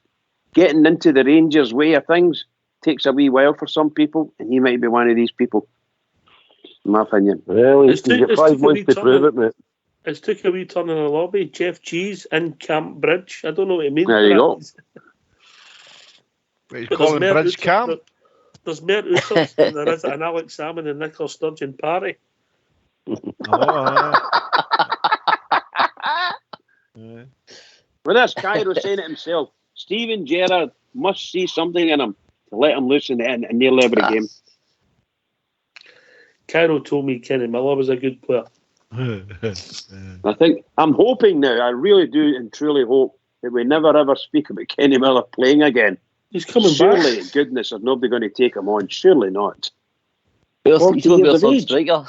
getting into the Rangers way of things takes a wee while for some people, and he might be one of these people, in my opinion. Well, he's got 5 months to prove it, mate. It's took a wee turn in the lobby. Jeff Cheese in Camp Bridge. I don't know what he means. There you go. He's calling Bridge Camp. There's more outers than there is an Alex Salmon and Nicola Sturgeon party. Well, that's Cairo saying it himself. Steven Gerrard must see something in him to let him loose in nearly every game. Cairo told me Kenny Miller was a good player. I'm hoping now, I really do and truly hope that we never ever speak about Kenny Miller playing again. He's coming Surely, back. Goodness, is nobody going to take him on? Surely not. He's going to be a third striker.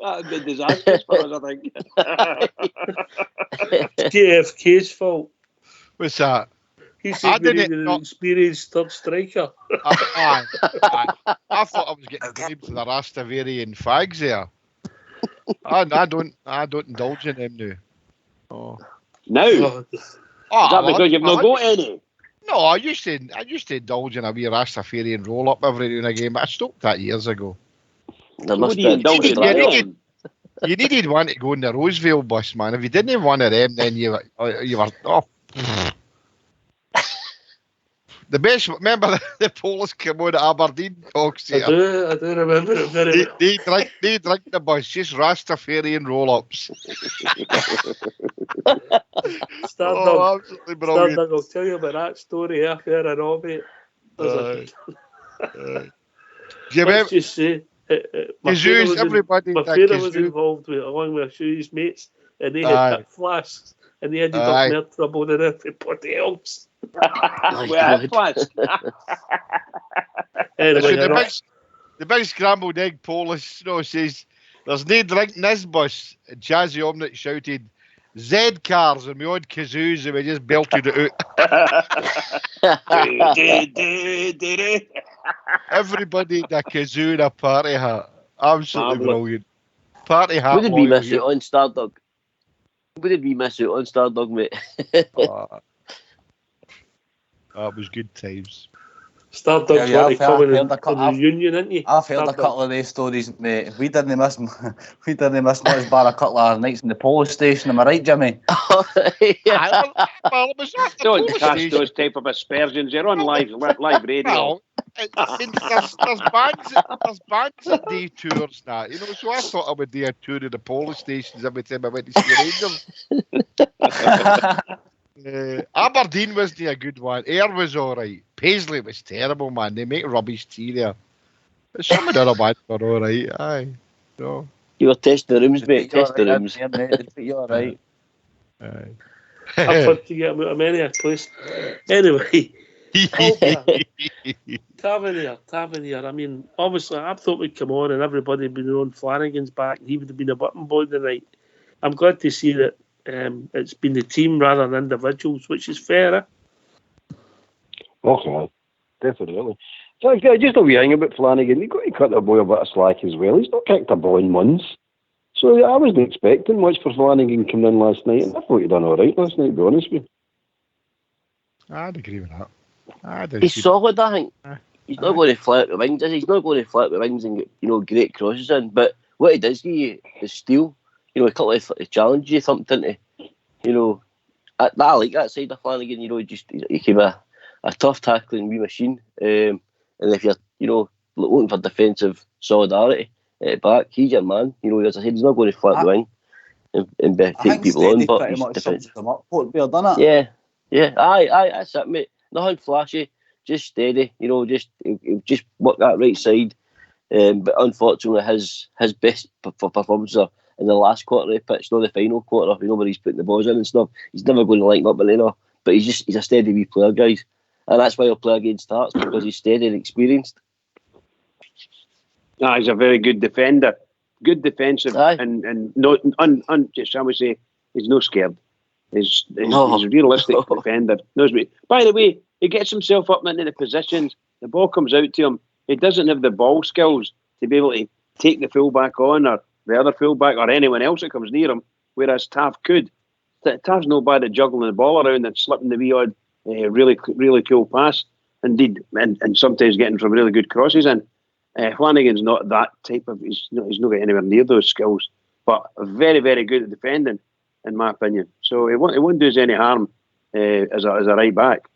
That would be disastrous for us, I think. JFK's fault. What's that? He said we needed an experienced third striker. I thought I was getting blamed for the Rastavarian fags there. I don't indulge in them now. Oh. Now? Is that because you've not got any? No, I used to indulge in a wee Rastafarian roll up every now and again, but I stopped that years ago. There must be you needed one to go in the Roseville bus, man. If you didn't have one of them, then you were the best. Remember the Polish came on at Aberdeen talks here. I do remember it very well. They drink the bus, just Rastafarian roll-ups. Absolutely brilliant. I'll tell you about that story after an orbit. Do you remember? Just say, my father was involved with, along with a few of his mates, and they had big flasks, and they ended up more trouble than everybody else. Anyway, the big scrambled egg Polish says there's no drink in this bus. And Jazzy Omnit shouted Z cars and my odd kazoos, and we just belted it out. Everybody in a kazoo and a party hat. Absolutely brilliant. Party hat. What did we miss out on Stardog? What did we miss out on Stardog, mate? That was good times. Stardog's coming for the union, isn't he? I've heard a couple of these stories, mate. We didn't miss much bar a couple of nights in the police station. Am I right, Jimmy? Don't cast those type of aspersions. You're on live radio. There's bands that do tours now. So I thought I would do a tour of the police stations every time I went to see Rangers. Aberdeen wasn't a good one. Ayr was alright. Paisley was terrible, man. They make rubbish tea there. But some of the other bands were alright. Aye. No. You were testing the rooms, mate. Test the rooms. You're alright. Aye. I've had to get him out of many a place. Anyway. Tavernier. I mean, obviously, I thought we'd come on and everybody had been on Flanagan's back and he would have been a button boy tonight. I'm glad to see that it's been the team rather than individuals, which is fair. Okay, definitely. So, just a wee thing about Flanagan. You've got to cut the boy a bit of slack as well. He's not kicked a ball in months. So I wasn't expecting much for Flanagan coming in last night, and I thought he'd done all right last night, to be honest with you. I'd agree with that. He's solid, I think. He's not going to fly out the wings, is he? He's not going to fly out the wings and get, great crosses in. But what he does give you is steal. A couple of challenges you something to, I like that side of Flanagan. He came a tough tackling wee machine. And if you're, looking for defensive solidarity at back, he's your man. As I said, he's not going to fly out the wing and take people on. But he's defensive. Yeah. Aye, that's it, mate. Nothing flashy, just steady. He'll just work that right side. But unfortunately, his best performances are in the last quarter of the pitch, not the final quarter. Where he's putting the balls in and stuff. He's never going to line up Milena, but he's a steady wee player, guys, and that's why he'll play against Hearts, because he's steady and experienced. He's a very good defender, good defensive, and not shall we say, he's no scared. He's a realistic defender. Knows me. By the way, he gets himself up into the positions. The ball comes out to him. He doesn't have the ball skills to be able to take the fullback on, or the other fullback, or anyone else that comes near him, whereas Tav could. Tav's no bad at juggling the ball around and slipping the wee odd really cool pass, and sometimes getting some really good crosses in. Flanagan's not that type of. He's not got anywhere near those skills, but very, very good at defending, in my opinion. So it won't do us any harm as a right back.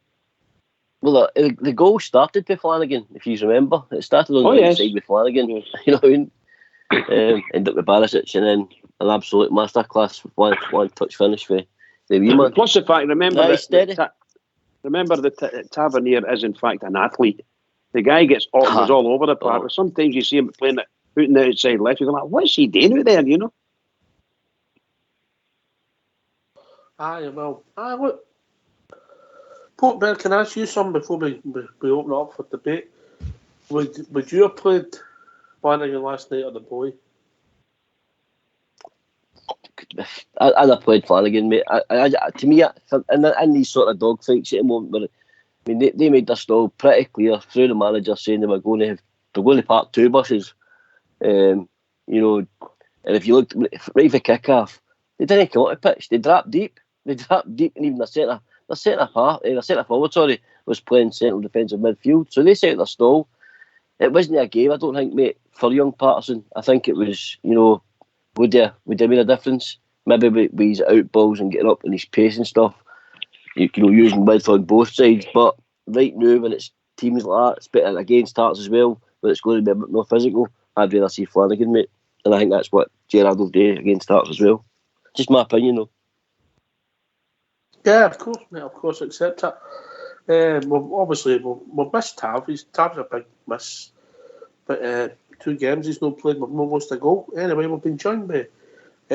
Well, the goal started with Flanagan, if you remember. It started on the inside with Flanagan. Yes. What I mean? Ended up with Barisic, and then an absolute masterclass with one touch finish for the wee man. Plus the fact, remember that Tavernier is in fact an athlete. The guy gets all over the park. But sometimes you see him playing out in the outside left. You're like, what's he doing out there? Look. Portbear, can I ask you something before we open up for debate? Would you have played Flanagan last night or the boy? I'd have played Flanagan, mate. To me, in these sort of dogfights at the moment, where, I mean, they made their stall pretty clear through the manager saying they were going to park 2 buses. You know, and if you looked right for kick-off, they didn't come out the pitch. They dropped deep. And even their centre forward, was playing central defensive midfield. So they set their stall. It wasn't a game, I don't think, mate, for young Patterson. I think it was, you know, would they made a difference? Maybe with his out balls and getting up in his pace and stuff, you know, using width on both sides. But right now, when it's teams like that, it's better against Hearts as well, but it's going to be a bit more physical. I'd rather see Flanagan, mate. And I think that's what Gerrard will do against Hearts as well. Just my opinion, though. Yeah, of course, mate. Of course, accept that. We've missed Tav. Tav's a big miss. But 2 games he's not played. We've not lost a goal. Anyway, we've been joined by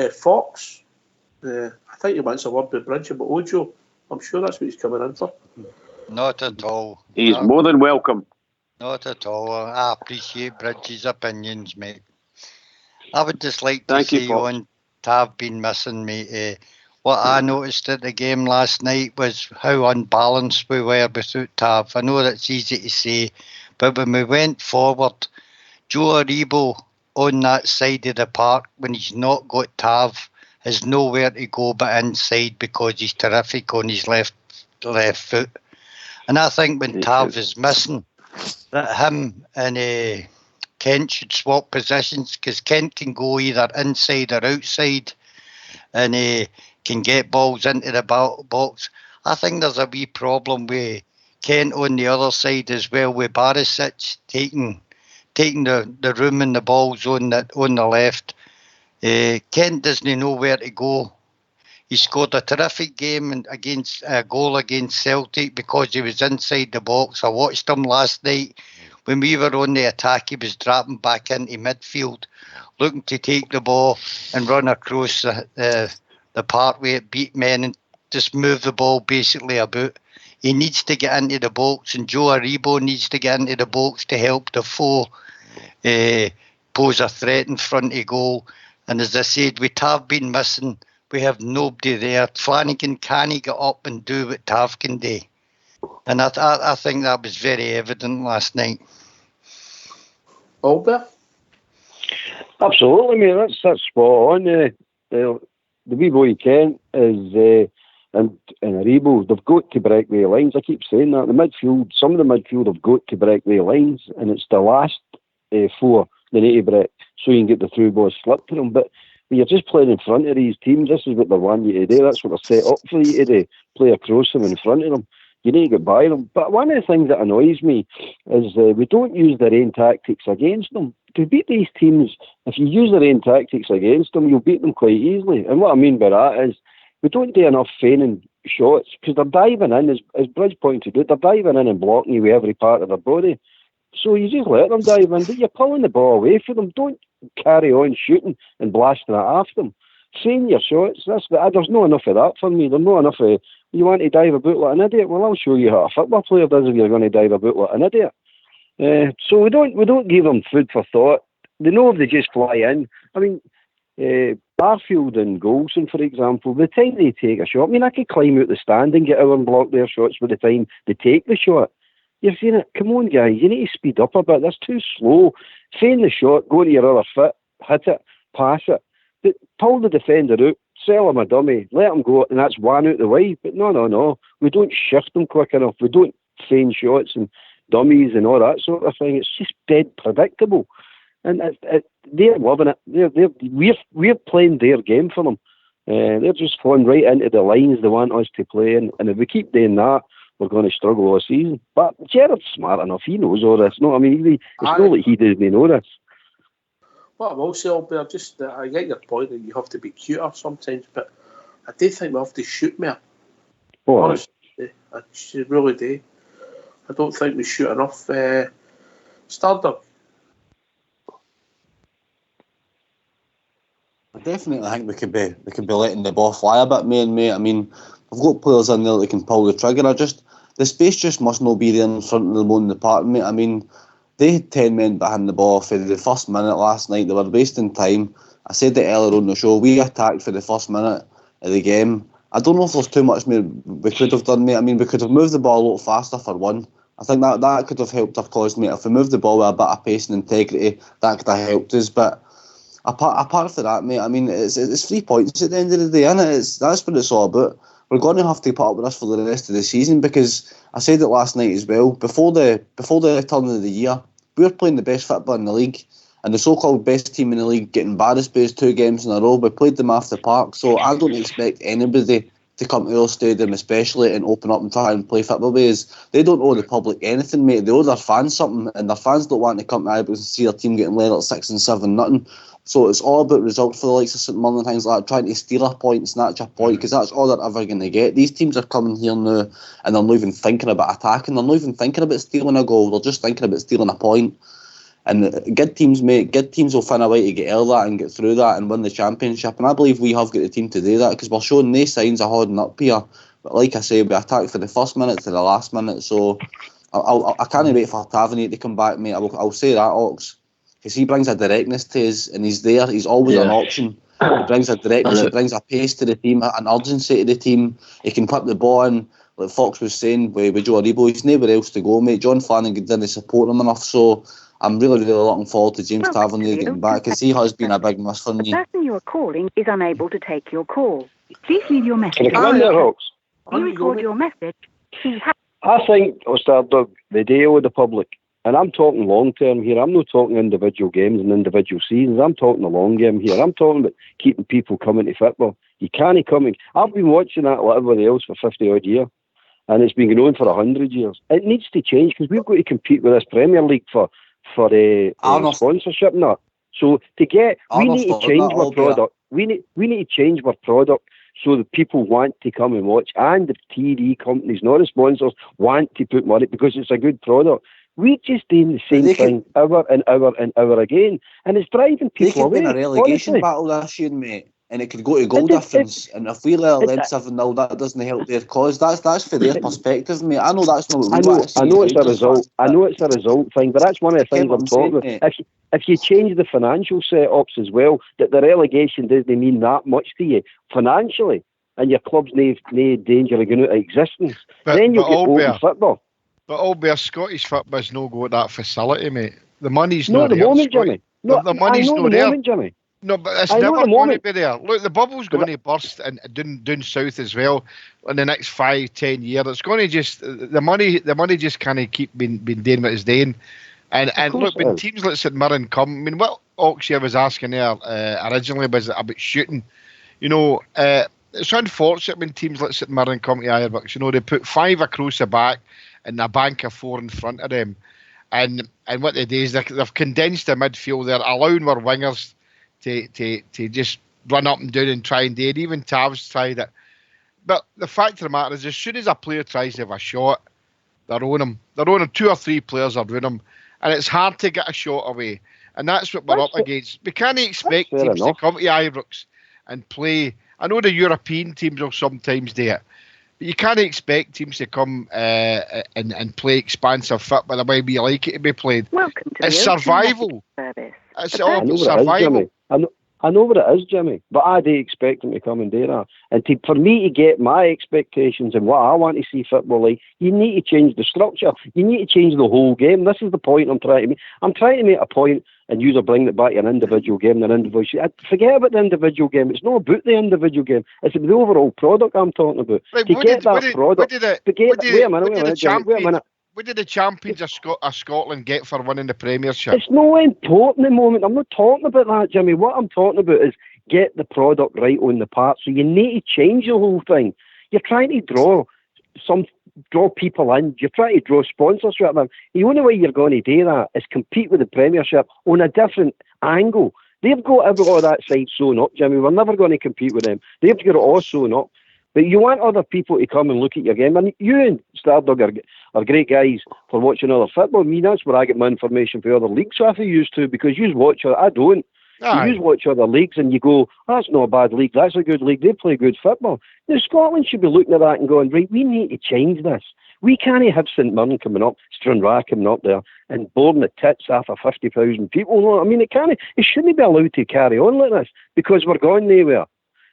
Fox. I think he wants a word with Bridge about Ojo. I'm sure that's what he's coming in for. Not at all. He's more than welcome. Not at all. I appreciate Bridges' opinions, mate. I would just like to see on Tav been missing, mate. What I noticed at the game last night was how unbalanced we were without Tav. I know that's easy to say, but when we went forward, Joe Aribo on that side of the park, when he's not got Tav, has nowhere to go but inside because he's terrific on his left foot. And I think when Tav is missing, that him and Kent should swap positions, because Kent can go either inside or outside and can get balls into the box. I think there's a wee problem with Kent on the other side as well, with Barisic taking the room and the balls on the left. Kent doesn't know where to go. He scored a terrific game against a goal against Celtic because he was inside the box. I watched him last night. When we were on the attack, he was dropping back into midfield, looking to take the ball and run across the part where it beat men and just move the ball basically about. He needs to get into the box, and Joe Aribo needs to get into the box to help the foe pose a threat in front of goal. And as I said, with Tav been missing, we have nobody there. Flanagan can't get up and do what Tav can do. And I think that was very evident last night. Albert? Absolutely, mate. That's spot on. The wee boy Kent is and Aribo, they've got to break their lines. I keep saying that. The midfield, some of the midfield have got to break their lines, and it's the last 4 they need to break so you can get the through ball slip to them. But when you're just playing in front of these teams, this is what they want you to do. That's what they're set up for you to do. Play across them in front of them. You need to get by them. But one of the things that annoys me is we don't use their own tactics against them. To beat these teams, if you use their own tactics against them, you'll beat them quite easily. And what I mean by that is we don't do enough feigning shots, because they're diving in, as Bridge pointed out, they're diving in and blocking you with every part of their body. So you just let them dive in, but you're pulling the ball away from them. Don't carry on shooting and blasting it after them. Feign your shots. There's not enough of that for me. There's not enough of, you want to dive about like an idiot? Well, I'll show you how a football player does if you're going to dive about like an idiot. So we don't give them food for thought. They know if they just fly in. I mean, Barfield and Goldson, for example, the time they take a shot, I mean, I could climb out the stand and get out and block their shots by the time they take the shot. You've seen it. Come on, guys. You need to speed up a bit. That's too slow. Feign the shot, go to your other foot, hit it, pass it. But pull the defender out, sell him a dummy, let him go, and that's one out the way. But no. We don't shift them quick enough. We don't feign shots and dummies and all that sort of thing. It's just dead predictable. And they're loving it. We're playing their game for them. They're just falling right into the lines they want us to play in. And if we keep doing that, we're going to struggle all season. But Gerrard's smart enough. He knows all this. No, I mean, it's not like he doesn't know this. What I will say, Albert, just I get your point that you have to be cuter sometimes, but I do think we have to shoot more. Oh, honestly, I really do. I don't think we shoot enough. Stardom. I definitely think we could be letting the ball fly a bit, mate. I mean, we've got players in there that can pull the trigger. The space just must not be there in front of them on the park, mate. I mean, they had 10 men behind the ball for the first minute last night. They were wasting time. I said it earlier on the show. We attacked for the first minute of the game. I don't know if there's too much more we could have done, mate. I mean, we could have moved the ball a little faster for one. I think that could have helped our cause, mate. If we moved the ball with a bit of pace and integrity, that could have helped us. But apart from that, mate, I mean, it's 3 points at the end of the day, innit? That's what it's all about. We're going to have to put up with this for the rest of the season, because I said it last night as well. Before the turn of the year, we were playing the best football in the league, and the so-called best team in the league getting embarrassed 2 games in a row. We played them off the park, so I don't expect anybody to come to our stadium especially and open up and try and play football with us. They don't owe the public anything, mate. They owe their fans something, and their fans don't want to come to Ibrox and see their team getting led at 6-7-0. So it's all about results for the likes of St Mirren and things like that, trying to steal a point, snatch a point, because that's all they're ever going to get. These teams are coming here now and they're not even thinking about attacking. They're not even thinking about stealing a goal. They're just thinking about stealing a point. And good teams, mate, good teams will find a way to get out of that and get through that and win the championship. And I believe we have got the team to do that, because we're showing no signs of holding up here. But like I say, we attacked for the first minute to the last minute. So I can't wait for Tavernier to come back, mate. I'll say that, Ox. Because he brings a directness to us, and he's there. He's always an option. He brings a directness, he brings a pace to the team, an urgency to the team. He can put the ball in, like Fox was saying, with Joe Aribo. He's nowhere else to go, mate. John Flanagan didn't support him enough, so I'm really looking forward to James Tavernier getting back, because he has been a big miss for me. The person you are calling is unable to take your call. Please leave your message. Can I come in there, Hawks? You record your message. I think, Doug, the deal with the public, and I'm talking long term here. I'm not talking individual games and individual seasons. I'm talking the long game here. I'm talking about keeping people coming to football. You can't come in. I've been watching that like everybody else for 50 odd years, and it's been going on for 100 years. It needs to change, because we've got to compete with this Premier League for sponsorship and that. So we need to change our product. We need to change our product so that people want to come and watch, and the TV companies, not the sponsors, want to put money because it's a good product. We just doing the same thing hour and hour and hour again, and it's driving people away. They could win a relegation battle this year, mate, and it could go to goal difference. And if we let them 7-0, that doesn't help their cause. That's for their perspective, mate. I know that's not what we want to see. I know it's a result. I know it's a result thing, but that's one of the things I'm talking about. If you change the financial setups as well, that the relegation doesn't mean that much to you financially, and your club's no danger of going out of existence, then you get open football. But Albert, Scottish football's no go at that facility, mate. The money's not there. Moment, Jimmy. The money's not there. Moment, Jimmy. No, but it's never going to be there. Look, the bubble's going to burst and down south as well in the next 5-10 years. It's going to just the money just can't keep being doing what it's doing. And look, when teams like St Mirren come, I mean, what Oxia was asking there originally was about shooting. You know, it's unfortunate when teams like St Mirren come to Ibrox. You know, they put 5 across the back and a bank of 4 in front of them. And what they do is they've condensed the midfield. They're allowing our wingers to just run up and down and try and do it. Even Tav's tried it. But the fact of the matter is, as soon as a player tries to have a shot, they're on him. They're on him. 2 or 3 players are on him. And it's hard to get a shot away. And that's what we're up against. We can't expect teams to come to Ibrox and play. I know the European teams will sometimes do it. But you can't expect teams to come and play expansive football the way we like it to be played. Welcome to it's survival. It's all about survival. I know what it is, Jimmy, but I do expect them to come and do that. And for me to get my expectations and what I want to see football like, you need to change the structure. You need to change the whole game. This is the point I'm trying to make. I'm trying to make a point, and you are bringing it back to an individual game and an individual. Forget about the individual game. It's not about the individual game. It's about the overall product I'm talking about. Right, wait a minute. What did the champions of Scotland get for winning the Premiership? It's not important at the moment. I'm not talking about that, Jimmy. What I'm talking about is get the product right on the part. So you need to change the whole thing. You're trying to draw people in. You're trying to draw sponsorship in. The only way you're going to do that is compete with the Premiership on a different angle. They've got all that side sewn up, Jimmy. We're never going to compete with them. They've got it all sewn up. But you want other people to come and look at your game. And you and Stardog are great guys for watching other football. I mean, that's where I get my information for other leagues. So I feel used to, because you watch it. I don't. You watch other leagues and you go, oh, that's not a bad league. That's a good league. They play good football. Now, Scotland should be looking at that and going, right, we need to change this. We can't have St Mirren coming up, Stranraer coming up there, and boring the tits after 50,000 people. No, I mean, it shouldn't be allowed to carry on like this because we're going nowhere.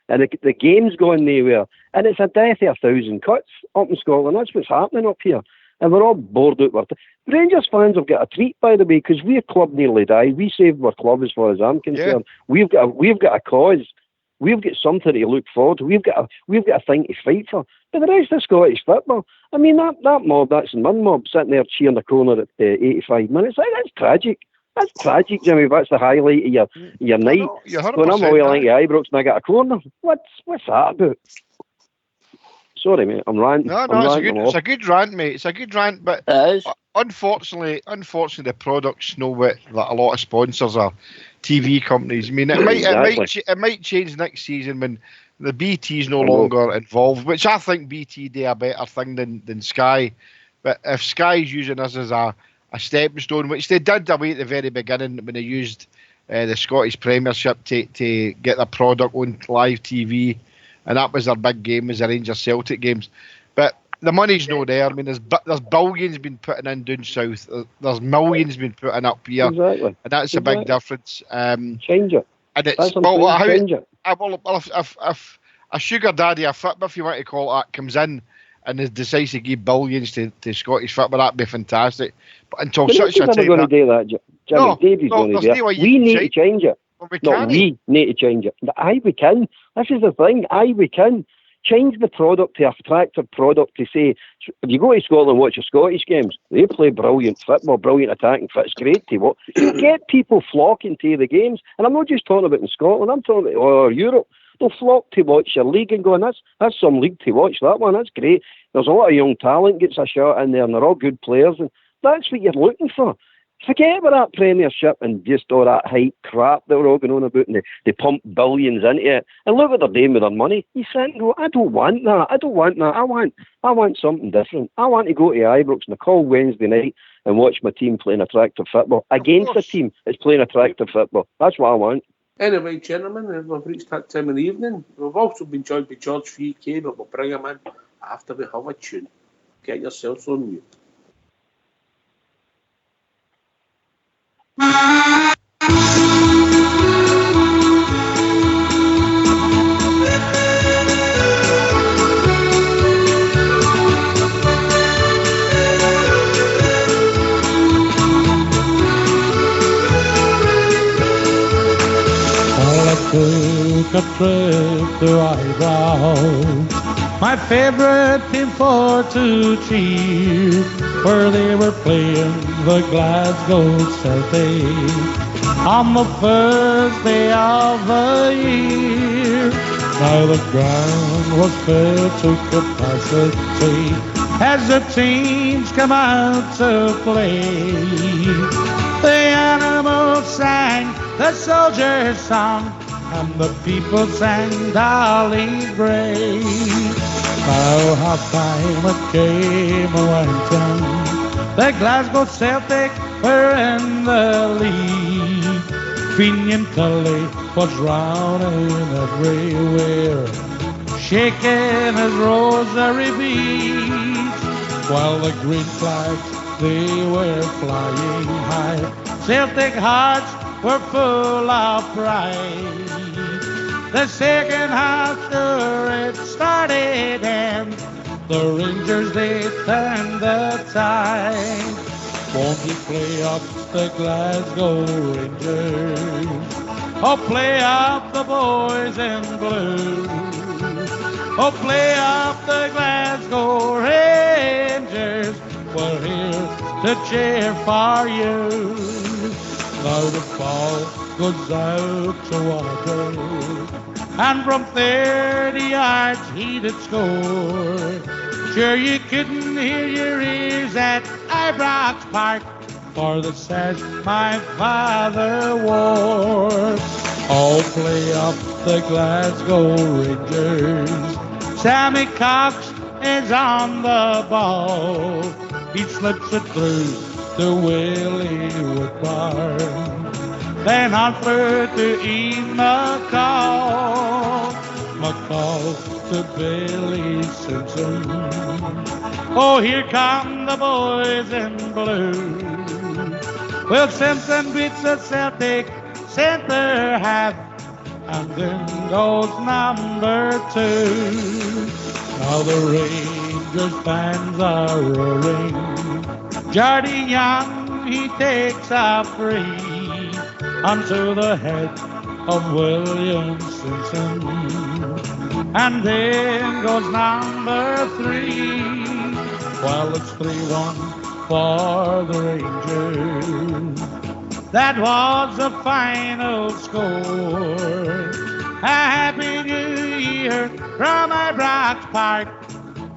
And the game's going nowhere. And it's a death of 1,000 cuts up in Scotland. That's what's happening up here. And we're all bored out. Rangers fans have got a treat, by the way, because we're club nearly died. We saved our club as far as I'm concerned. Yeah. We've got a cause. We've got something to look forward to. We've got a thing to fight for. But the rest of Scottish football, I mean, that mob, that's St Mirren mob, sitting there cheering the corner at 85 minutes. That's tragic. That's tragic, Jimmy. That's the highlight of your night. When I'm away like Ibrox and I get a corner, what's that about? Sorry, mate. I'm ranting. No, it's a good rant, mate. It's a good rant, but unfortunately, the product's know what that a lot of sponsors are TV companies. I mean, it might change next season when the BT's no longer involved, which I think BT do a better thing than Sky. But if Sky's using us as a stepping stone, which they did away at the very beginning when they used the Scottish Premiership to get their product on live TV, and that was their big game, was the Rangers Celtic games. But the money's no there. I mean, there's billions been putting in down south. There's millions been putting up here, and that's a big difference. Change it. And it's change it. If a sugar daddy, a football, if you want to call it that, comes in and decides to give billions to Scottish football, that'd be fantastic. But until such a time, going to do that, Jimmy. Davies going to do it. We need to change it. We need to change it. We can. This is the thing. We can change the product to attractive product to say, if you go to Scotland and watch the Scottish games, they play brilliant football, brilliant attacking football. It's great to watch. You get people flocking to the games, and I'm not just talking about in Scotland. I'm talking about Europe. They'll flock to watch your league and going, that's some league to watch, that one. That's great. There's a lot of young talent gets a shot in there, and they're all good players, and that's what you're looking for. Forget about that Premiership and just all that hype crap that we're all going on about, and they pump billions into it. And look what they're doing with their money. You sit and go, I don't want that. I want something different. I want to go to Ibrox on a cold Wednesday night and watch my team playing attractive football against a team that's playing attractive football. That's what I want. Anyway, gentlemen, we've reached that time in the evening. We've also been joined by George VK, but we'll bring him in after we have a tune. Get yourselves on mute. Took a trip to Ibrox, my favourite team for to cheer, where they were playing the Glasgow Celtic on the first day of the year. Now the ground was filled to capacity as the teams come out to play. The animals sang the soldiers' song, and the people sang Dolly Gray. Now half-time it came when the Glasgow Celtic were in the lead. Finian Tully was running everywhere, shaking his rosary beads, while the green flags, they were flying high. Celtic hearts were full of pride. The second half, sure, it started, and the Rangers, they turned the tide. Won't you play up the Glasgow Rangers? Oh, play up the boys in blue. Oh, play up the Glasgow Rangers. We're here to cheer for you. Now the ball goes out to Walker, and from 30 yards he did score. Sure you couldn't hear your ears at Ibrox Park for the sash my father wore. All play up the Glasgow Rangers. Sammy Cox is on the ball. He slips it through to Willie Woodbarn, then on through to Ian McCall. McCall to Billy Simpson. Oh, here come the boys in blue. Well, Simpson beats the Celtic center half, and then goes number 2. Now the Rangers fans are roaring. Jardine Young, he takes a free onto the head of William Simpson. And then goes number 3. Well, it's 3-1 for the Rangers. That was the final score. A happy new year from Ibrox Park,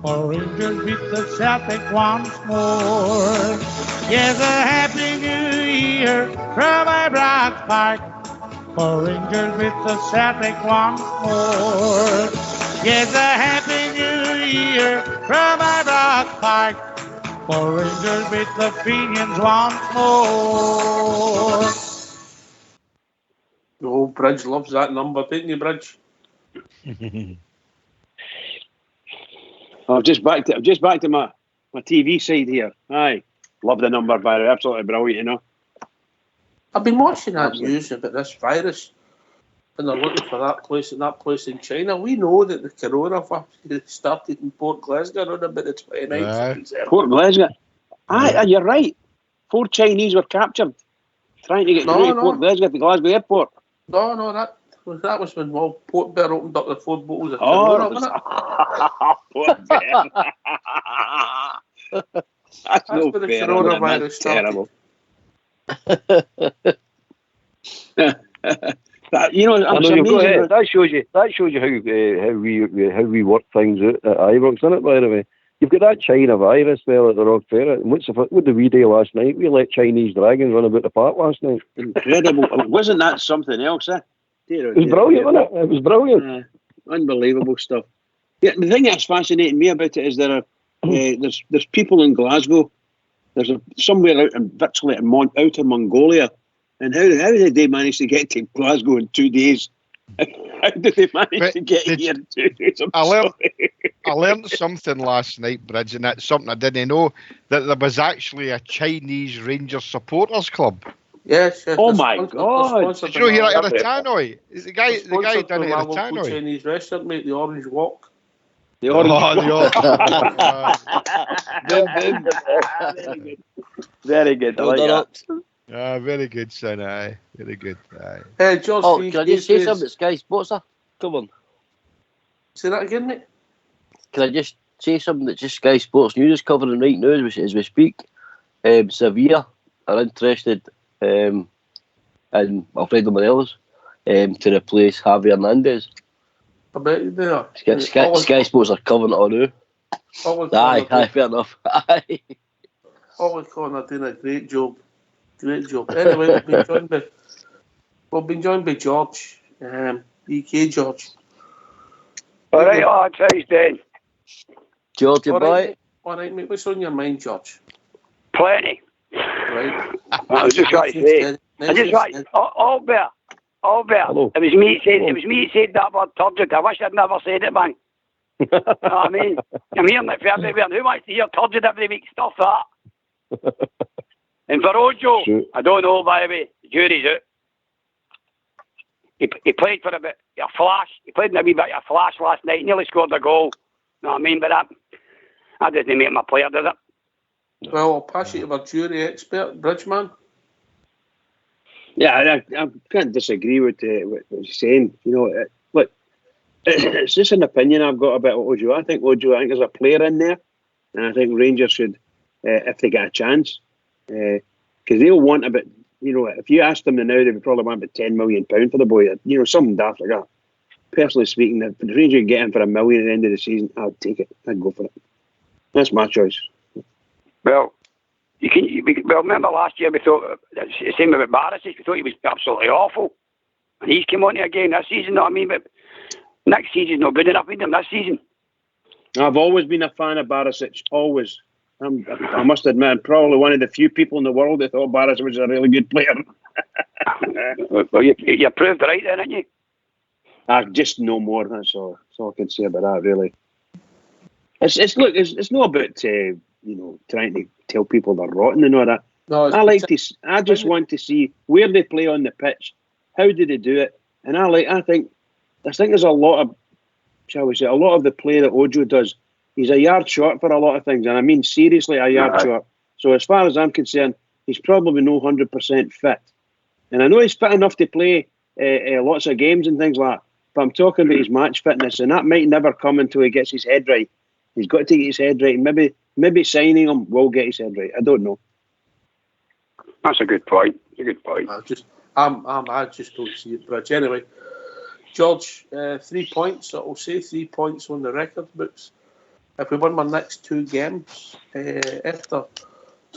for Rangers beat the Celtic once more. Yes, a happy new year from Ibrox Park, for Rangers beat the Celtic once more. Yes, a happy new year from Ibrox Park, for Rangers beat the Fenians once more. Oh, Bridge loves that number, didn't you, Bridge? I'm just back to my TV side here. Aye, love the number, Barry. Absolutely brilliant, you know. I've been watching that news about this virus, and they're looking for that place in China. We know that the coronavirus started in Port Glasgow on about the 29th of December. Port Glasgow. Aye, you're right. 4 Chinese were captured trying to get through to Port Glasgow at the Glasgow airport. No, that was when Port Bear opened up the 4 bottles of Corona, wasn't it? Port Bear. That's no where the fair. coronavirus Terrible. You know, that shows you how we work things out at Ibrox, isn't it? By the way, you've got that China virus there at the Rock Fair. And what did we do last night? We let Chinese dragons run about the park last night. Incredible! Wasn't that something else? Eh? It was brilliant, wasn't it? It was brilliant. Unbelievable stuff. Yeah, the thing that's fascinating me about it is there are there's people in Glasgow. There's somewhere out in virtually out of Mongolia, and how did they manage to get to Glasgow in 2 days? How did they manage to get here in 2 days? I learned something last night, Bridge, and that's something I didn't know, that there was actually a Chinese Rangers supporters club. Yes. Oh my God! Did you know here at Tannoy? Is the guy down here at Tannoy? Chinese restaurant, mate, the Orange Walk. The Orange Walk. Very good. I like that. Very good, son. Aye, very good. Aye. Hey, George. Oh, can I just say something? Sky Sports, sir? Come on. Say that again, mate. Can I just say something that just Sky Sports News is covering right now as we speak? Sevilla are interested in Alfredo Morelos to replace Javi Hernandez. I bet you they are. Sky Sports are covering it all now. Aye, fair enough. Aye. Ollie Connor doing a great job. Anyway, we've been joined by George, EK George. All right, lads, how's doing? George, all right, mate. What's on your mind, George? Plenty. Right. I was just trying to say. Albert. Hello. It was me said that word turgid. I wish I'd never said it, man. You know what I mean? I'm hearing it from everywhere. Who wants to hear turgid every week? Stuff that. And for Ojo, I don't know, by the way, the jury's out. He played for a bit, a flash. He played in a wee bit of a flash last night, nearly scored a goal. You know what I mean? But that doesn't make him a player, does it? Well, I'll pass you to our jury expert, Bridgeman. Yeah, I can't disagree with what you're saying. You know, look, it's just an opinion I've got about Ojo. I think there's a player in there, and I think Rangers should, if they get a chance, because they'll want about, you know, if you asked them now, they would probably want about £10 million for the boy. You know, something daft like that. Personally speaking, if the Rangers get him for £1 million at the end of the season, I'd take it. I'd go for it. That's my choice. Well, remember last year we thought the same about Barisic. We thought he was absolutely awful, and he's come on again this season. You know what I mean? But next season's not good enough with him this season. I've always been a fan of Barisic. Always. I must admit, I'm probably one of the few people in the world that thought Barisic was a really good player. Well, you proved right then, didn't you? Just no more. That's all I can say about that. Really, it's not about trying to tell people they're rotten and all that. No, I just want to see where they play on the pitch, how do they do it, and I think there's a lot of, shall we say, a lot of the play that Ojo does. He's a yard short for a lot of things, and I mean seriously a yard short. So as far as I'm concerned, he's probably no 100% fit, and I know he's fit enough to play lots of games and things like that. But I'm talking about his match fitness, and that might never come until he gets his head right. He's got to get his head right, and maybe signing him will get his head right. I don't know. That's a good point. I just don't see it, Bridge. Anyway, George, 3 points. I'll say 3 points on the record books. If we win our next 2 games, after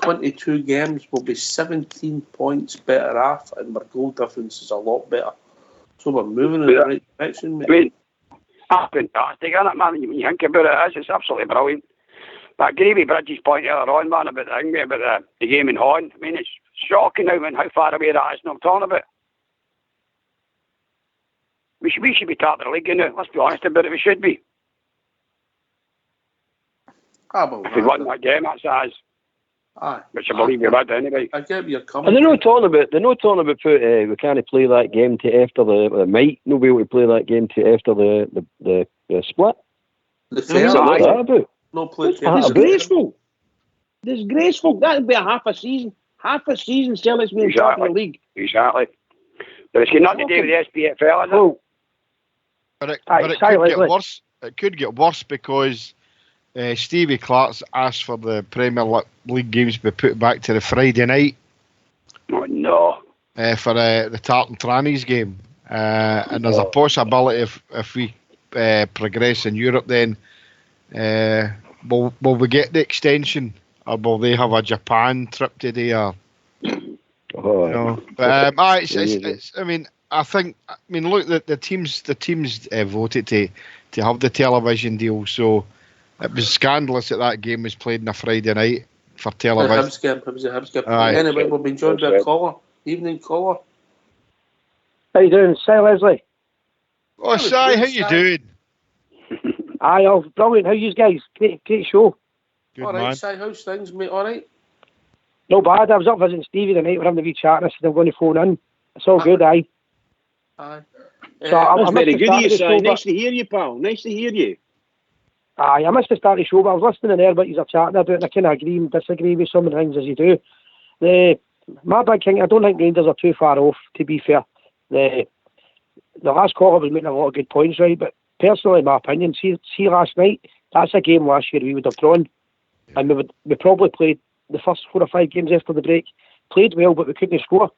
22 games, we'll be 17 points better off, and our goal difference is a lot better. So we're moving in the right direction, mate. I mean, that's fantastic, isn't it, man? When you think about it, it's absolutely brilliant. But Gravy Bridges' point earlier on, man, about the game in Horn. I mean, it's shocking how far away that is. And I'm talking about. We should be top of the league, Let's be honest about it. We should be. If we won that game, that's ours. Which I believe we would anyway. I get where you're coming. And they're not talking about we can't play that game to after the might not be able to play that game to after the split. The fair. No play. Disgraceful. Disgraceful. That'd be a half a season. Half a season Celtic's been top of the league. Exactly. But it's got nothing to do with the SPFL, is it? But it could get worse. It could get worse because Stevie Clark's asked for the Premier League games to be put back to the Friday night. Oh no! For the Tartan Trannies game, and there's a possibility if we progress in Europe, then will we get the extension, or will they have a Japan trip today? Or but I mean, look, the teams voted to have the television deal, so. It was scandalous that game was played on a Friday night for television. It was a Hibs game. Anyway, we've been joined by a caller. Evening, caller. How you doing? Si, Leslie. Oh, Si, how you doing? Aye, brilliant. How you guys? Great show. Good, all right, man. Si, how's things, mate? All right? No bad. I was up visiting Stevie tonight. We're having a wee chat, and I said I'm going to phone in. It's all good, aye. So that's very good of you, Si. Nice to hear you, pal. Nice to hear you. Aye, I missed the start of the show, but I was listening there what you're chatting about, and I kind of agree and disagree with some of the things as you do. My big thing, I don't think Rangers are too far off, to be fair. The last quarter was making a lot of good points, right? But personally, in my opinion, see last night, that's a game last year we would have drawn. And we probably played the first 4 or 5 games after the break, played well, but we couldn't score.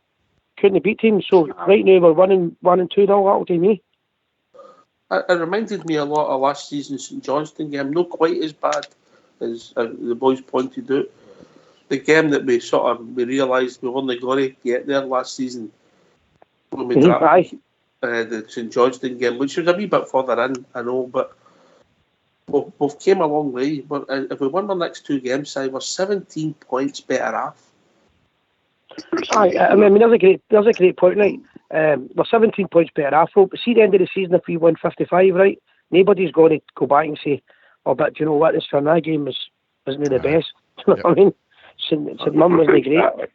Couldn't beat teams. So right now we're winning 1-2 nil, that'll do me. It reminded me a lot of last season's St Johnstone game. Not quite as bad as the boys pointed out. The game that we realised we only got to get there last season when we dropped the St Johnstone game, which was a wee bit further in, I know, but we've came a long way. But if we win the next 2 games, we're 17 points better off. Aye, I mean, there's a great point, right? We're 17 points better off, but see the end of the season, if we win 55, right, nobody's going to go back and say, oh, but do you know what, this Fernández game wasn't the best. Do you know what I mean? St Mum wasn't great.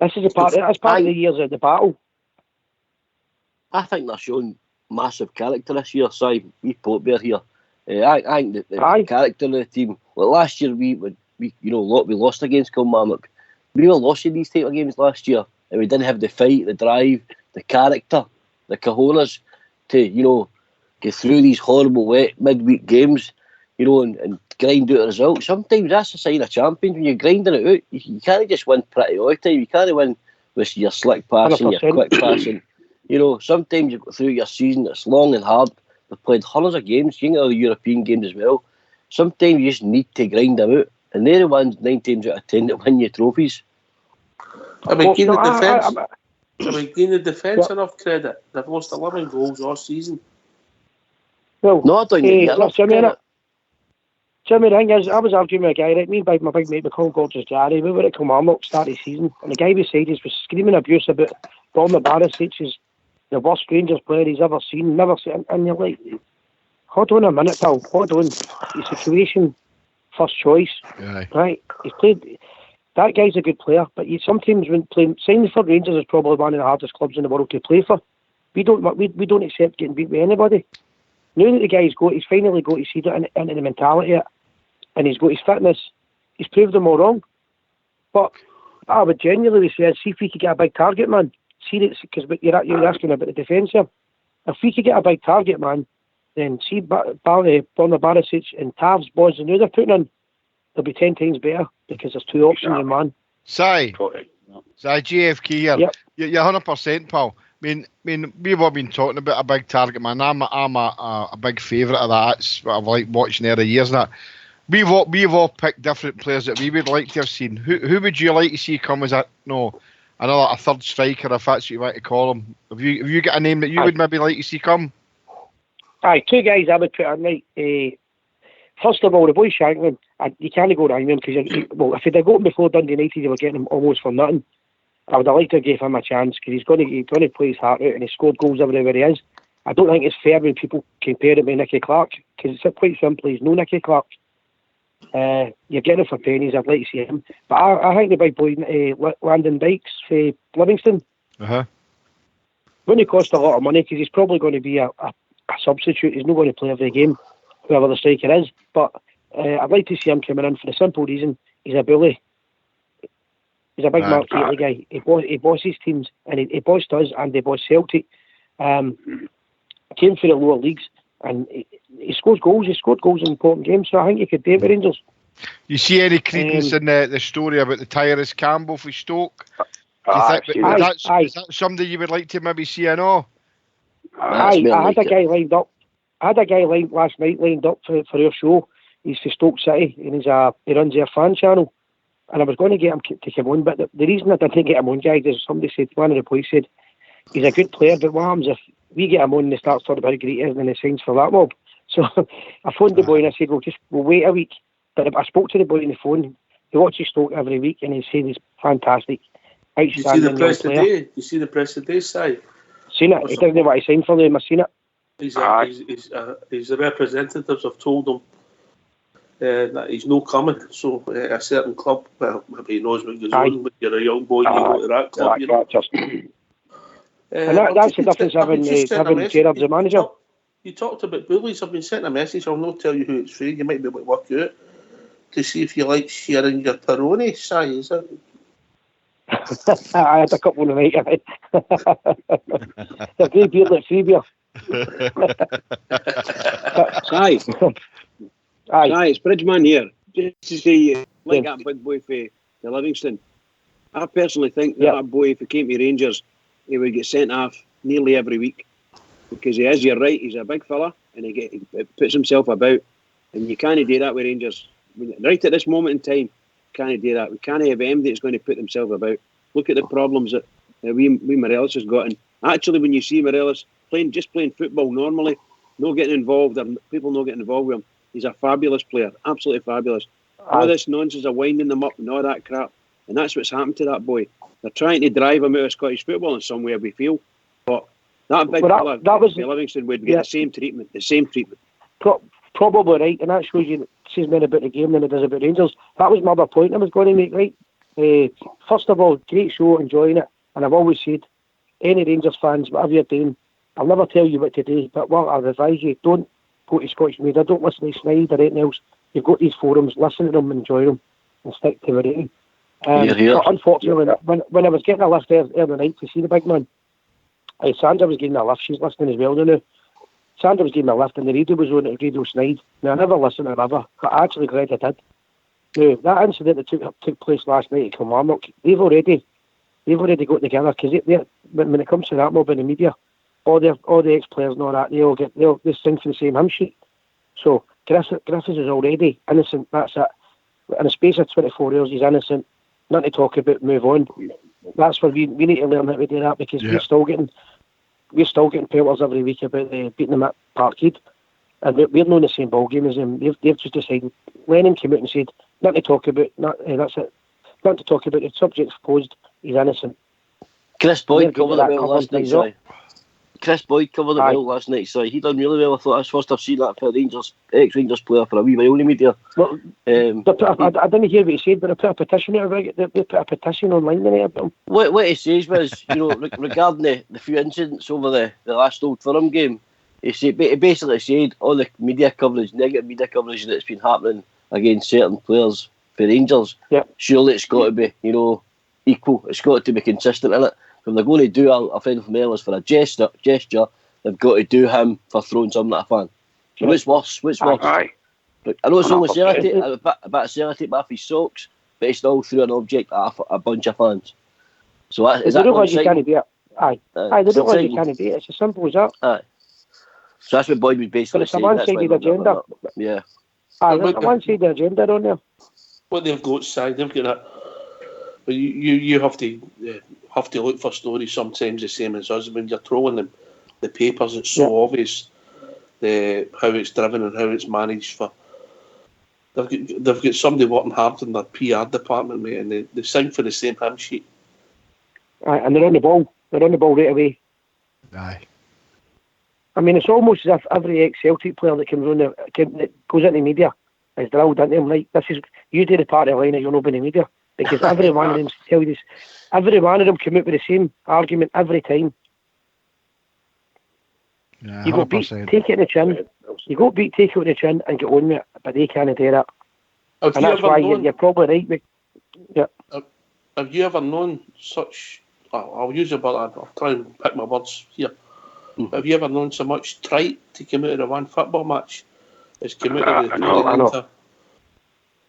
This is part of the years of the battle. I think they're showing massive character this year, Si. We Portbear here. I think the character of the team. Well, last year we lost against Kilmarnock. We were lost in these type of games last year, and we didn't have the fight, the drive, the character, the cojones to, get through these horrible wet midweek games, and grind out a result. Sometimes that's a sign of champions. When you're grinding it out, you can't just win pretty all the time. You can't win with your slick passing, 100%. Your quick passing. Sometimes you go through your season, it's long and hard. We've played hundreds of games, you can get all the European games as well. Sometimes you just need to grind them out. And they're the ones 9 times out of 10 that win you trophies. I mean, giving the defence enough credit. They've lost 11 goals all season. Well, no, I don't get enough credit. Jimmy, the thing is, I was arguing with a guy, right? Me and my big mate, we call him Gorgeous Gary. We were at Kilmarnock start of the season, and the guy beside us was screaming abuse about Bob McBarris, which is the worst Rangers player he's ever seen, never seen, and you're like, hold on a minute, pal, hold on. He's a Croatian first choice, right? He's played. That guy's a good player, but you sometimes when playing, signing for Rangers is probably one of the hardest clubs in the world to play for. We don't accept getting beat by anybody. Now that the guy's finally got his head into the mentality of it, and he's got his fitness, he's proved them all wrong. But I would genuinely say, see if we could get a big target man. See this, because you're asking about the defence here. If we could get a big target man, then see Borna Barisic and Tav's boys, and now they're putting in, they'll be 10 times better because there's two options in man. GFK here. Yep. You're 100%, pal. I mean, we've all been talking about a big target man. I'm a big favourite of that. That's what I've liked watching over the years. And that we've all picked different players that we would like to have seen. Who would you like to see come as a third striker, if that's what you want to call him? Have you got a name that you would maybe like to see come? Aye, two guys I would put in, right. First of all, the boy Shankland, you can't go wrong him because, if he'd have got him before Dundee United, they were getting him almost for nothing. I would have liked to give him a chance because he's going to play his heart out and he scored goals everywhere he is. I don't think it's fair when people compare him with Nicky Clark because it's quite simple. He's no Nicky Clark. You're getting him for pennies. I'd like to see him. But I think the big boy, Landon Dykes for Livingston, wouldn't cost a lot of money because he's probably going to be a substitute. He's not going to play every game, whoever the striker is. But I'd like to see him coming in for the simple reason he's a bully. He's a big Mark Gately guy. He bosses teams, and he bossed us, and he bossed Celtic. Came for the lower leagues, and he scores goals. He scored goals in important games, so I think he could do it with Rangers. You see any credence in the story about the Tyrese Campbell for Stoke? Is that somebody you would like to maybe see or no? I had a guy lined up. I had a guy last night lined up for our show. He's for Stoke City, and he runs their fan channel. And I was going to get him to come on, but the reason I didn't get him on, guys, is somebody said, one of the boys said, he's a good player, but what happens if we get him on and he starts talking about how great he is and then he signs for that mob? So I phoned the boy and I said, we'll wait a week. But I spoke to the boy on the phone. He watches Stoke every week and he said he's fantastic. You see the press today? You see the press today, Si? Seen it. He doesn't know what he signed for them. I've seen it. He's the representatives have told him that he's no coming. So a certain club, well, maybe he knows what goes on, but you're a young boy, you go to that club, you know. And that's the difference having Gerrard as a manager. You talked about bullies. I've been sent a message. I'll not tell you who it's for. You might be able to work out to see if you like sharing your Peroni, Si, is it? I had a couple of night. A great beer like free beer. Si, it's Bridgeman here. Just to say, like that big boy for the Livingston, I personally think that boy, if he came to Rangers, he would get sent off nearly every week. Because he is, you're right, he's a big fella and he puts himself about, and you can't do that with Rangers. Right at this moment in time, can't do that. We can't have MD that's going to put themselves about. Look at the problems that we Morelos has got. And actually, when you see Morelos playing football normally, not getting involved, or people not getting involved with him, he's a fabulous player, absolutely fabulous. All this nonsense of winding them up and all that crap, and that's what's happened to that boy. They're trying to drive him out of Scottish football in some way, we feel, but that big fella, Livingston, would get the same treatment. Probably right, and that shows you, it says more about the game than it does about Rangers. That was my other point I was going to make, right? First of all, great show, enjoying it, and I've always said, any Rangers fans, whatever you're doing, I'll never tell you what to do, but what I advise you, don't go to Scottish media, don't listen to Snide or anything else. You've got these forums, listen to them, enjoy them, and stick to it. But unfortunately, when I was getting a lift early night to see the big man, Sandra was getting a lift, she's listening as well now. Sandra was giving me a lift and the radio was on at Radio Snide. Now, I never listened to ever, but I actually glad I did. Now, that incident that took place last night at Kilmarnock, they've already got together, because when it comes to that mob in the media, all the ex-players and all that, they sing from the same hymn sheet. So, Griffiths is already innocent, that's it. In a space of 24 hours, he's innocent. Nothing to talk about, move on. That's where we need to learn how to do that, because we're still getting pelters every week about beating them at Parkhead, and we're not in the same ball game as them. They've just decided. Lennon came out and said, "Nothing to talk about. That's it. Nothing to talk about. The subject's closed. He's innocent." Chris Boyd coming about last night. Chris Boyd covered it well last night, so he done really well. I thought that's the first I've seen that for Rangers, ex-Rangers player for a wee while in the media. Well, I didn't hear what he said, but they put a petition out about it. They put a petition online about him. What he says was, regarding the few incidents over the last Old Firm game, he basically said all the media coverage, negative media coverage that's been happening against certain players for Rangers, surely it's got to be, equal. It's got to be consistent in it. When they're going to do a friend from Ellis for a gesture, they've got to do him for throwing something at a fan. So what's worse? Aye. Look, I know it's only a bit of sellotape off his socks, but he still threw an object at a bunch of fans. So is that not you can't beat it? Aye. They don't want you can't beat it. It's as simple as that. Aye. So that's what Boyd was basically saying. But it's a one-sided agenda. Yeah. Aye, there's a one-sided agenda on there. What they've got side, they've got that. But you have to look for stories sometimes the same as us. When you're trolling them, the papers, it's so obvious how it's driven and how it's managed. They've got somebody working hard in their PR department, mate, and they sing for the same hymn sheet. Aye, and they're on the ball. They're on the ball right away. Aye. I mean, it's almost as if every ex-Celtic player that that goes into media is drilled into him. Like, this is, you do the party line, you're not in the media. Because every one of them tell you this. Every one of them come out with the same argument every time. Yeah, you go beat, take it in the chin. You go beat, take it in the chin, and get on with it. But they can't do that. And that's why you're probably right. Have you ever known such? I'll use a word. I'll try and pick my words here. Have you ever known so much trite to come out of the one football match as come out of the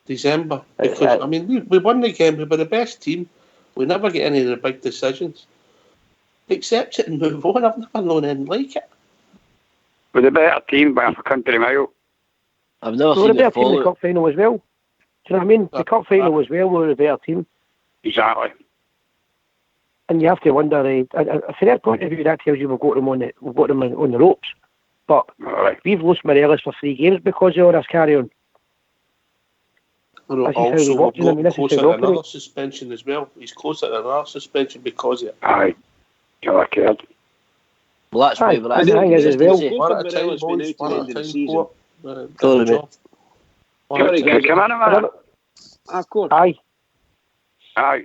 December? Because I mean, we won the game. We were the best team. We never get any of the big decisions. Accept it and move on. I've never known anything like it. We're the better team by a country mile. I've never seen the better team in the cup final as well. Do you know what I mean? The cup final as well. We were the better team. Exactly. And you have to wonder, from their point of view, that tells you we've got them on the ropes. But we've lost Morelos for 3 games because of all this carry on. Also, we've got close to another suspension as well. He's close to another suspension because of it. Aye. Yeah, I cared. Well, that's why the thing is as well. Come on a minute. Of course. Aye.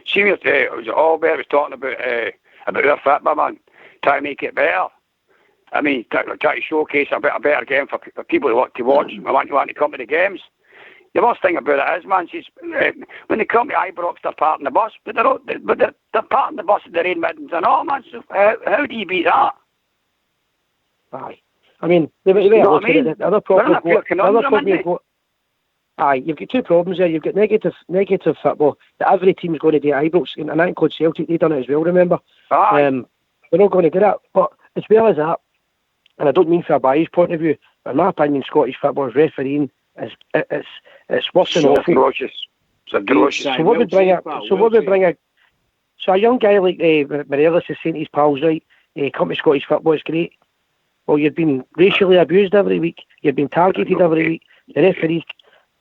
See what Albert was talking about our football, man. Try to make it better. I mean, try to showcase a better game for people who want to watch and want to come to the games. The worst thing about it is, man, when they come to Ibrox, they're parking the bus, but they're parking the bus at the Rain Middens and all, man. So how do you beat that? Aye. I mean, the other problem. Aye, you've got 2 problems there. You've got negative football that every team's going to do at Ibrox, and that includes Celtic. They've done it as well, remember? Aye. We're not going to do that. But as well as that, and I don't mean from a biased point of view, but in my opinion, Scottish football's refereeing it's worse than awful. Atrocious. It's atrocious. So what would bring a young guy like Morelos is saying to his pals, right, come to Scottish football, it's great. Well, you've been racially abused every week. You've been targeted every week. The referees.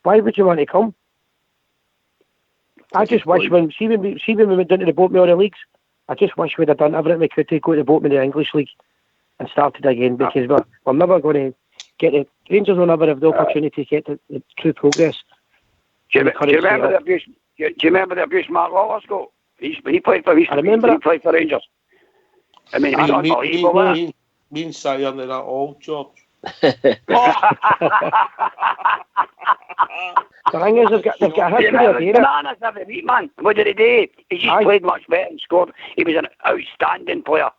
Why would you want to come? I just wish when we went down to the boat with all the leagues, I just wish we'd have done everything we could to go to the boat with the English League and started again, because we're never going to get the Rangers will never have the opportunity to get the true progress. Do you remember the abuse? Do you remember the abuse Mark Wallace got? He played for he played for Rangers. I mean, it's unbelievable. Me and Si under that old job. The thing is, they've got a history of doing it. Bananas every week, man. What did he do? He just played much better and scored. He was an outstanding player.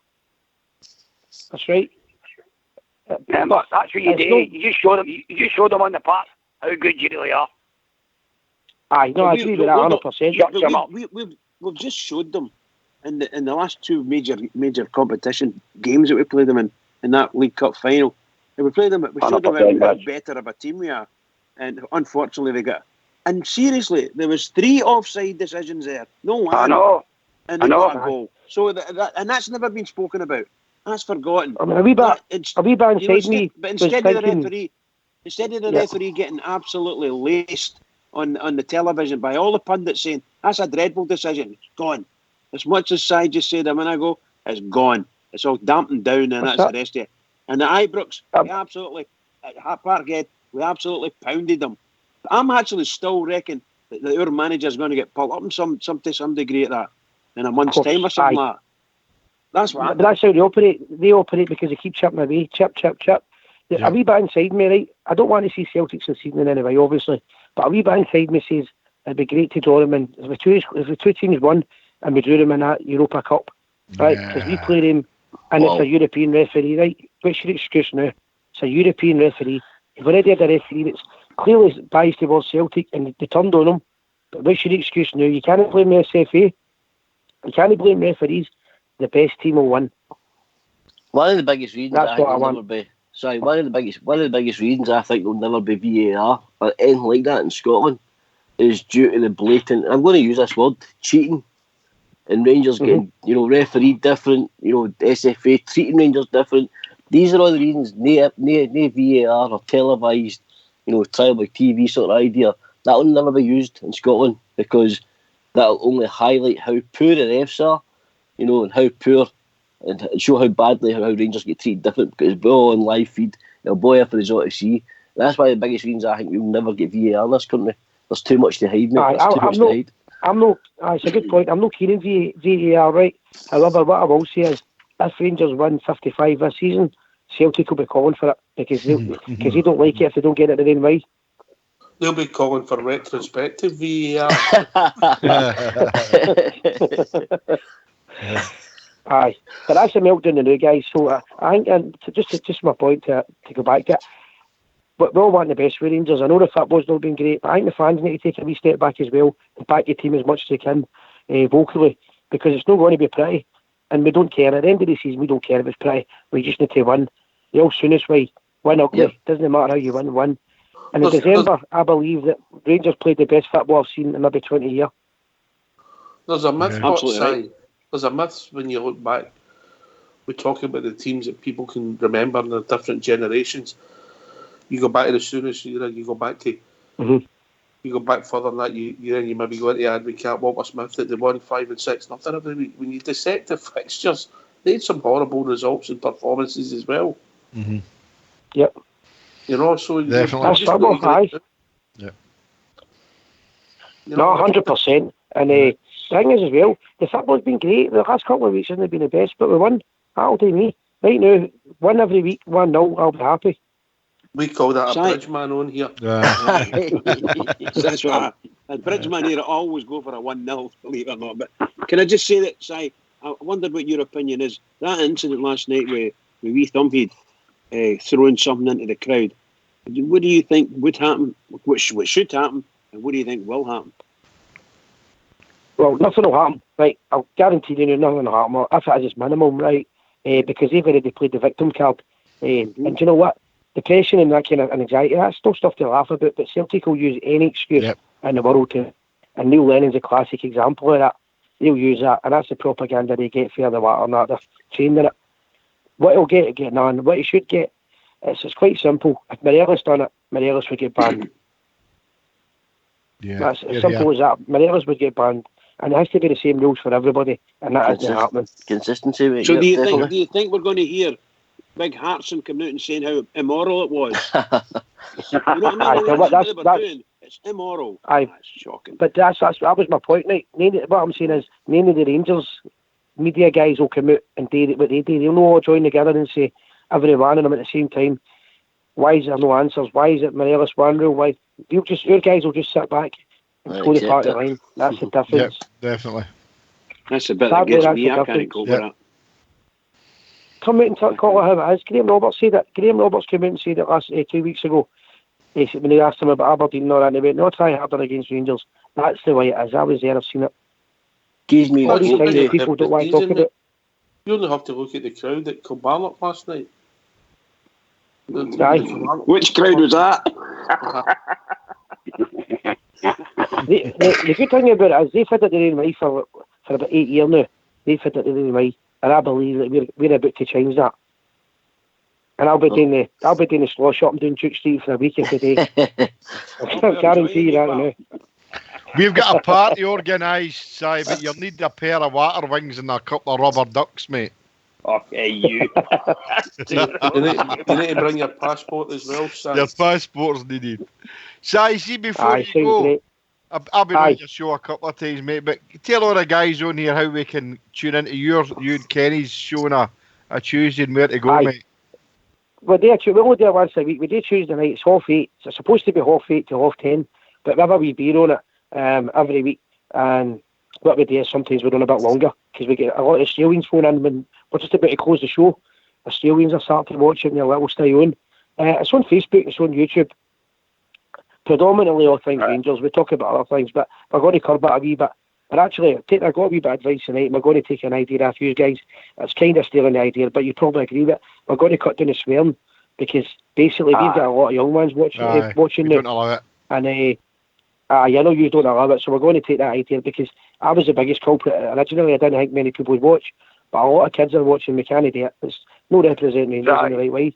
That's right. But that's what you do. You just show them on the park how good you really are. Aye, no, I agree with that 100%. We've just showed them in the last 2 major competition games that we played them in that League Cup final. And we showed them how better of a team we are. And unfortunately they got. And seriously, there was 3 offside decisions there. No one. I know. And they got a goal. So and that's never been spoken about. That's forgotten. I mean, a wee bit inside me. But instead of the referee getting absolutely laced on the television by all the pundits saying that's a dreadful decision, it's gone. As much as Si just said a minute ago, it's gone. it's all dampened down, and that's the rest of it. And at Ibrox, we absolutely at Parkhead, we absolutely pounded them. I'm actually still reckon that our manager's going to get pulled up in some to some degree at that in a month's time or something like that. That's what. But that's how they operate. They operate because they keep chipping away, chip. A wee bit inside me, right? I don't want to see Celtic succeeding in any way, obviously, but a wee bit inside me says it'd be great to draw them in. If the two teams won and we drew them in that Europa Cup, right? Because we play them, and it's a European referee, right? What's your excuse now? It's a European referee. You've already had a referee that's clearly biased towards Celtic, and they turned on him. But what's your excuse now? You can't blame the SFA. You can't blame referees. The best team will win. One of the biggest reasons one of the biggest reasons I think there'll never be VAR or anything like that in Scotland is due to the blatant, I'm going to use this word, cheating. And Rangers getting, refereed different, SFA treating Rangers different. These are all the reasons, no VAR or televised, trial by TV sort of idea. That will never be used in Scotland because that'll only highlight how poor the refs are, and how poor, and show how badly how Rangers get treated different because it's all on live feed. It'll blow up for us all to see. That's why the biggest reasons I think we'll never get VAR in this country. There's too much to hide, mate. It's a good point. I'm not keen in VAR, right? However, what I will say is, if Rangers win 55 this season, Celtic will be calling for it because they don't like it if they don't get it the right way. They'll be calling for retrospective VAR. Aye, but that's a meltdown in the guys. So I think, and just my point to go back to it. But we all want the best for Rangers. I know the football's not been great, but I think the fans need to take a wee step back as well and back the team as much as they can vocally, because it's not going to be pretty, and we don't care. At the end of the season, we don't care if it's pretty. We just need to win. The old soonest way, win ugly. Yep. Doesn't matter how you win. And in December, I believe that Rangers played the best football I've seen in maybe 20 years. There's a myth, right. There's a myth when you look back. We talk about the teams that people can remember in the different generations. You go back to the soonest era, you go back to you go back further than that, you maybe go into Advocat, Walter Smith, that they won 5 and 6-0 every week. When you dissect the fixtures, they had some horrible results and performances as well. Mm-hmm. Yep. So definitely. That's football, high. Yeah. No, 100%. And the thing is as well, the football's been great. The last couple of weeks hasn't been the best, but we won. That'll do me. Right now, win every week, 1-0, I'll be happy. We call that a bridgeman on here. That's right. A bridgeman here always go for a 1-0, believe it or not. But can I just say that, Si, I wondered what your opinion is. That incident last night with wee Thumphead throwing something into the crowd, what do you think would happen? What should happen? And what do you think will happen? Well, nothing will happen, right? I'll guarantee you nothing will happen. If it is, it's minimum, right? Because they've already played the victim card. And do you know what? Depression and that kind of anxiety, that's still stuff to laugh about, but Celtic will use any excuse in the world to, and Neil Lennon's a classic example of that. They'll use that, and that's the propaganda they get for the water and that. They're trained in it. What he'll get on, what he should get, it's quite simple. If Morelos done it, Morelos would get banned. That's as simple as that. Morelos would get banned. And it has to be the same rules for everybody, and that isn't happening. Consistency, mate. So do you think we're going to hear Big Hartson coming out and saying how immoral it was? You know what I mean? That's it's immoral. That's shocking. But that was my point, mate. What I'm saying is, none of the Rangers media guys will come out and do what they do. They'll all join together and say, every one of them at the same time, why is there no answers? Why is it Morelos one rule? Why? Your guys will just sit back and go the party line. That's the difference. Yep, definitely. That's the bit that gets me. I can't go with that. Come out and call it how it is. Graham Roberts said that. Graham Roberts came out and said it last 2 weeks ago. When they asked him about Aberdeen and all that, and they went, no, try harder against Rangers. That's the way it is. I was there, I've seen it. Gives me all these times that people don't want to talk about. You only have to look at the crowd at Kilmarnock last night. Which crowd was that? The good thing about it is they've had it their own way for about 8 years now. They've had it their own way. And I believe that we're about to change that. And I'll be doing the slow shop and doing Duke Street for a week today. I guarantee you that now. We've got a party organised, Si, but you'll need a pair of water wings and a couple of rubber ducks, mate. Okay, you. you need to bring your passport as well, Si. Your passport's needed. Si, see, before Aye, you sounds go, great. I've been Aye. on your show a couple of times, mate, but tell all the guys on here how we can tune into you and Kenny's show on a Tuesday and where to go, Aye. mate. We only do it once a week. We do Tuesday night. It's 8:30. It's supposed to be 8:30 to 10:30, but we have a wee beer on it every week. And what we do is sometimes we run a bit longer because we get a lot of Australians phone in when we're just about to close the show. Australians are starting to watch it and they're like, we'll stay on. It's on Facebook, it's on YouTube. Predominantly all things Rangers. We talk about other things, but we're going to curb it a wee bit. But actually, I got a wee bit of advice tonight, and we're going to take an idea off you guys. It's kind of stealing the idea, but you probably agree with it. We're going to cut down the swearing because basically we've got a lot of young ones watching we now. don't allow it. And I know you don't allow it, so we're going to take that idea because I was the biggest culprit originally. I didn't think many people would watch, but a lot of kids are watching. We can't do it. It's no representing Rangers in the right way.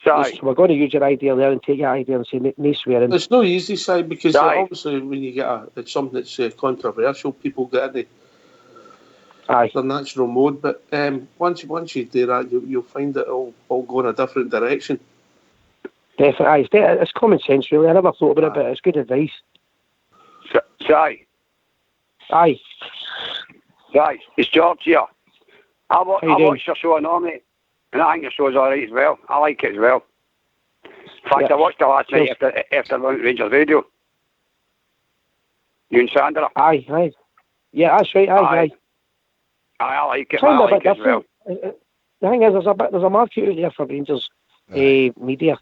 So we're going to use your idea there and take your idea and say no swearing. It's no easy, Si, because obviously when you get it's something that's controversial, people get into their natural mode. But once you do that, you'll find that it'll go in a different direction. Definitely, it's common sense, really. I never thought about it, but it's good advice. Si. Aye. Si, it's George here. I watched your show and all, mate. And I think your show's alright as well. I like it as well. In fact, I watched it last night after Rangers Radio. You and Sandra. Aye. Yeah, that's right. Aye. I like it. Sound I a like bit it as well. different. The thing is, there's a market out there for Rangers media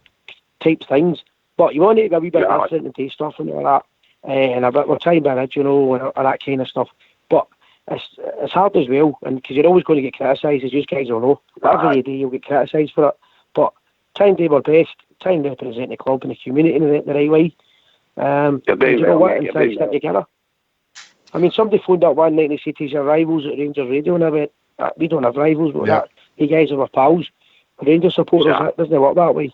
type things, but you want it to be a wee bit different and do stuff and all that, and a bit we're trying to be original and that kind of stuff. But it's hard as well, and because you're always going to get criticised, as you guys will know. Whatever you do, you'll get criticised for it. But try and do our best, try and represent the club and the community in the right way. And you know what? And try to stick together. I mean, somebody phoned up one night and they said he's your rivals at Rangers Radio, and I went, we don't have rivals, but that you guys are our pals. Rangers supporters, it doesn't work that way.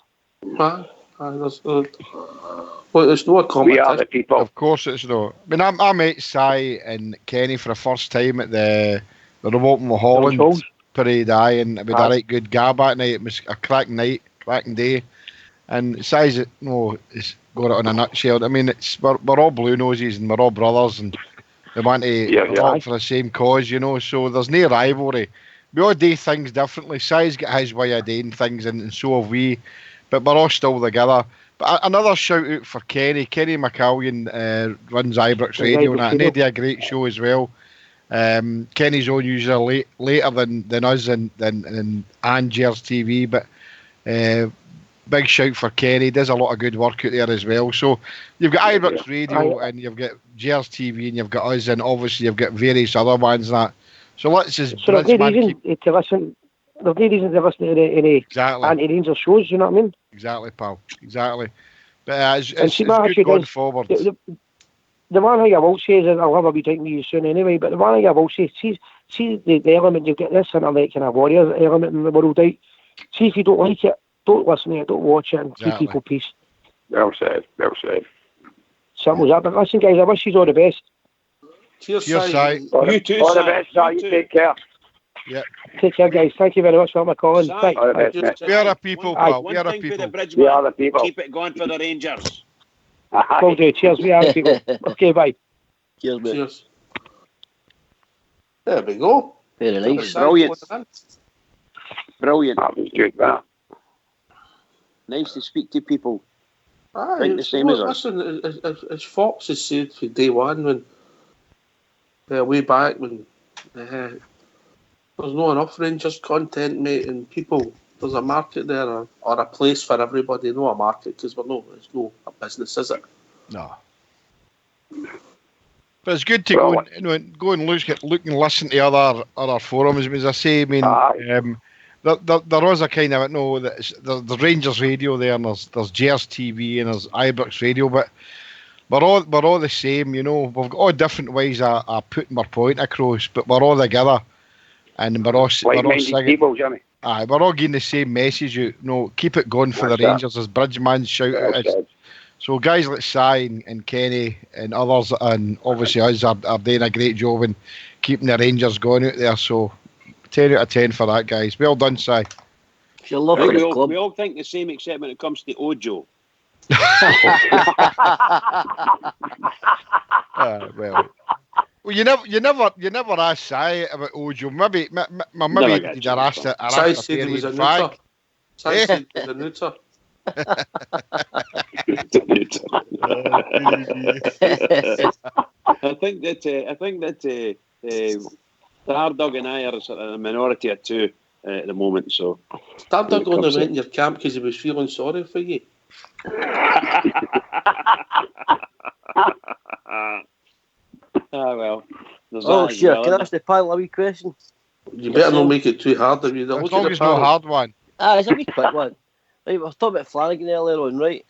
There's no competition. We are the people. Of course it's not. I mean, I met Si and Kenny for the first time at the Remote Mulholland parade, and we had a right good gab that night. It was a cracking night, cracking day. And Si's it's got it in a nutshell. I mean, we're all blue noses and we're all brothers and we want to work for the same cause, you know, so there's no rivalry. We all do things differently. Si's got his way of doing things and so have we, but we're all still together. But another shout out for Kenny. Kenny McCallion runs Ibrox Radio and they do a great show as well. Kenny's on usually later than us and Angers TV, but big shout for Kenny. Does a lot of good work out there as well. So you've got Ibrox Radio and you've got Gers TV and you've got us and obviously you've got various other ones and that. So let's just there's no reason to listen. There's no reason to listen to any anti-Rangers shows. You know what I mean? Exactly, pal. Exactly. But it's good going forward. The one thing I will say is, I'll have a wee drink with you soon anyway, but the one thing I will say, see the element, you've got this internet kind of warrior element in the world, right? See if you don't like it, don't listen to it, don't watch it, and keep people peace. Well said. Simple as that. But listen, guys, I wish you all the best. Cheers, Si. You too, all the best, Si. You take care. Yeah. Take care, guys. Thank you very much for my calling. Si, we are the people, pal. We are the people. We are the people. Keep it going for the Rangers. Will do. Cheers. We are the people. Okay, bye. Cheers, mate. Cheers. There we go. Very nice. Brilliant. That was good, that. Nice to speak to people. Think the same as us. Listen, as Fox has said from day one, when way back when there's not enough Rangers content, mate, and people, there's a market there or a place for everybody. No, a market because it's no a business, is it? No. But it's good to go and look and listen to other forums. As I say, I mean, there was a kind of the Rangers Radio there, and there's Gers TV and there's Ibrox Radio, but we're all the same, you know. We've got all different ways of putting our point across, but we're all together, and we're all singing. People, Jimmy. Aye, we're all getting the same message. You know, keep it going for the Rangers, as Bridgeman shout out. So guys like Si and Kenny and others, and obviously us are doing a great job in keeping the Rangers going out there. So 10 out of 10 for that, guys. Well done, Si. It's your love I for think the we club. all think the same, except when it comes to Ojo. Well, you never asked Si about Ojo. Maybe you'd have asked a Si said he was a neuter. fag. Si said he was a neuter. I think that Stardog and I are sort of a minority of two at the moment. So Stardog only went in your camp because he was feeling sorry for you. Well. Oh, sure. Can I ask the panel a wee question? You better not make it too hard. As long as no hard one. It's a wee quick one. Right, we were talking about Flanagan earlier on, right?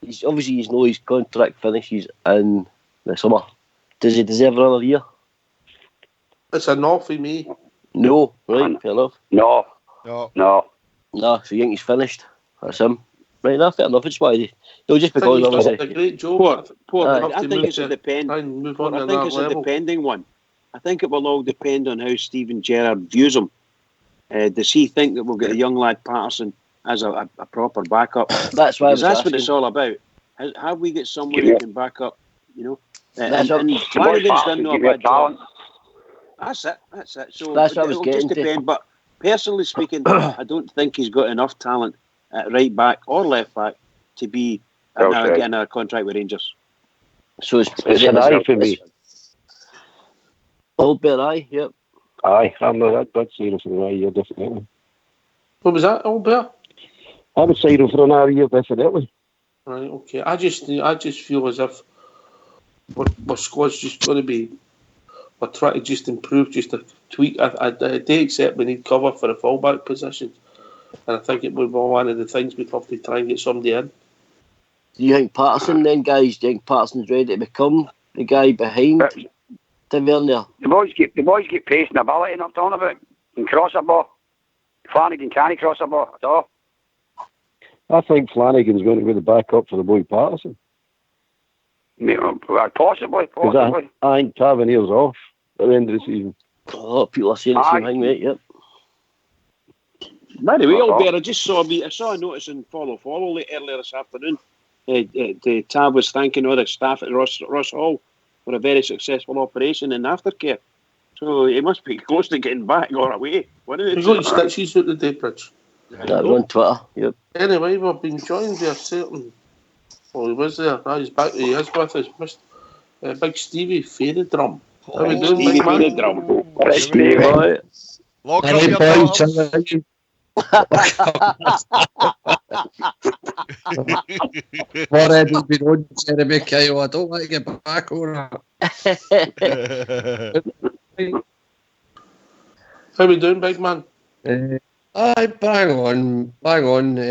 He's obviously his contract finishes in the summer. Does he deserve another year? It's a no for me. No, right? Fair enough. No. So you think he's finished? That's him. Right, now fair enough. It's why he'll just because obviously. A great job. I think it's a depending one. I think it will all depend on how Stephen Gerrard views him. Does he think that we'll get a young lad Patterson as a proper backup? That's why that's what it's all about. Have we got someone who can back up? And Flanagan's done no bad job. That's it. So that's what I was it'll getting just depend. But personally speaking, I don't think he's got enough talent at right back or left back to be getting a contract with Rangers. So it's an eye for me. Old bit eye, yep. Aye, I'm not. I'd say him for an eye year, definitely. What was that, Old Bear? I would say him for an eye year, definitely. Right, okay. I just feel as if our squad's just going to be. We're trying to just improve, just to tweak. I do accept we need cover for the fullback positions, and I think it would be one of the things we'd have to try and get somebody in. Do you think Patterson then, guys? Do you think Patterson's ready to become the guy behind Tavernier? The boys get pace and ability, and I'm talking about. Can cross a ball. Flanagan can't cross a ball at all. I think Flanagan's going to be the backup for the boy Patterson. Possibly. I think Tavernier's off at the end of the season. Oh, people are saying the same thing, mate. Yep. By the way, Albert, I saw a notice in Follow earlier this afternoon. Tav was thanking all the staff at Ross Hall for a very successful operation in aftercare. So he must be close to getting back or away. You got your stitches out the day, Bridge. That was on Twitter, yep. Anyway, we've been joined by a certain. Oh, he was there. Now he's back. He is with us. Big Stevie Fairy-Drum. How we doing, Stevie big man? Fairy-Drum. Lock up your doors. What had he been on, Jeremy Kyle? I don't want to get back on it. How we doing, big man? Aye, bang on,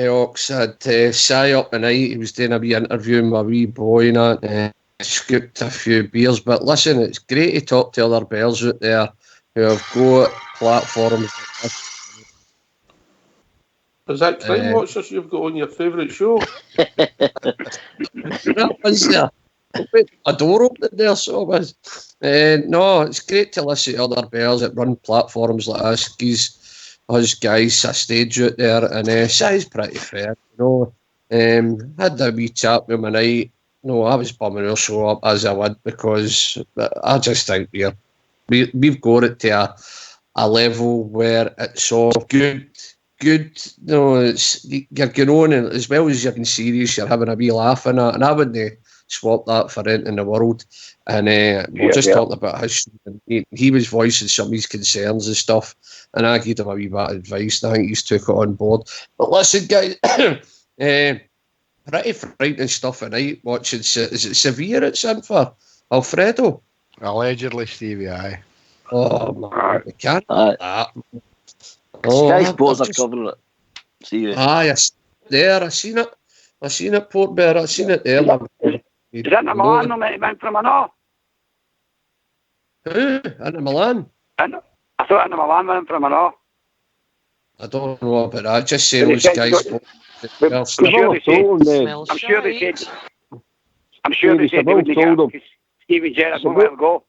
Ox. Had Si up tonight. He was doing a wee interview with my wee boy and that. Scooped a few beers. But listen, it's great to talk to other bears out there who have got platforms like this. Is that Crime Watchers you've got on your favourite show? That was there. A door opened there, so it was. No, it's great to listen to other bears that run platforms like this. Us guys a stage out there, and Si's pretty fair, you know. Had a wee chat with him tonight. No, I was bumming he'll show up as I would, because I just think we've got it to a level where it's all good. You know, you're going on, and as well as you're being serious, you're having a wee laugh in it, and I wouldn't swap that for anything in the world. And we're just talking about history, and he was voicing some of his concerns and stuff, and I gave him a wee bit of advice, and I think he's took it on board. But listen, guys, pretty frightening stuff tonight watching. Is it Sevilla it's in for? Alfredo? Allegedly, Stevie, aye. Oh, man, we can't do that. Sky Sports are covering it. See you. Aye, I seen it, Port Bear. I seen it there. Is that the Milan no went from an all? Who? Inter Milan? I thought Inter Milan went from an all. I don't know about that. Just say those guys. I'm sure they said they wouldn't get Stephen Gerrard won't let him go.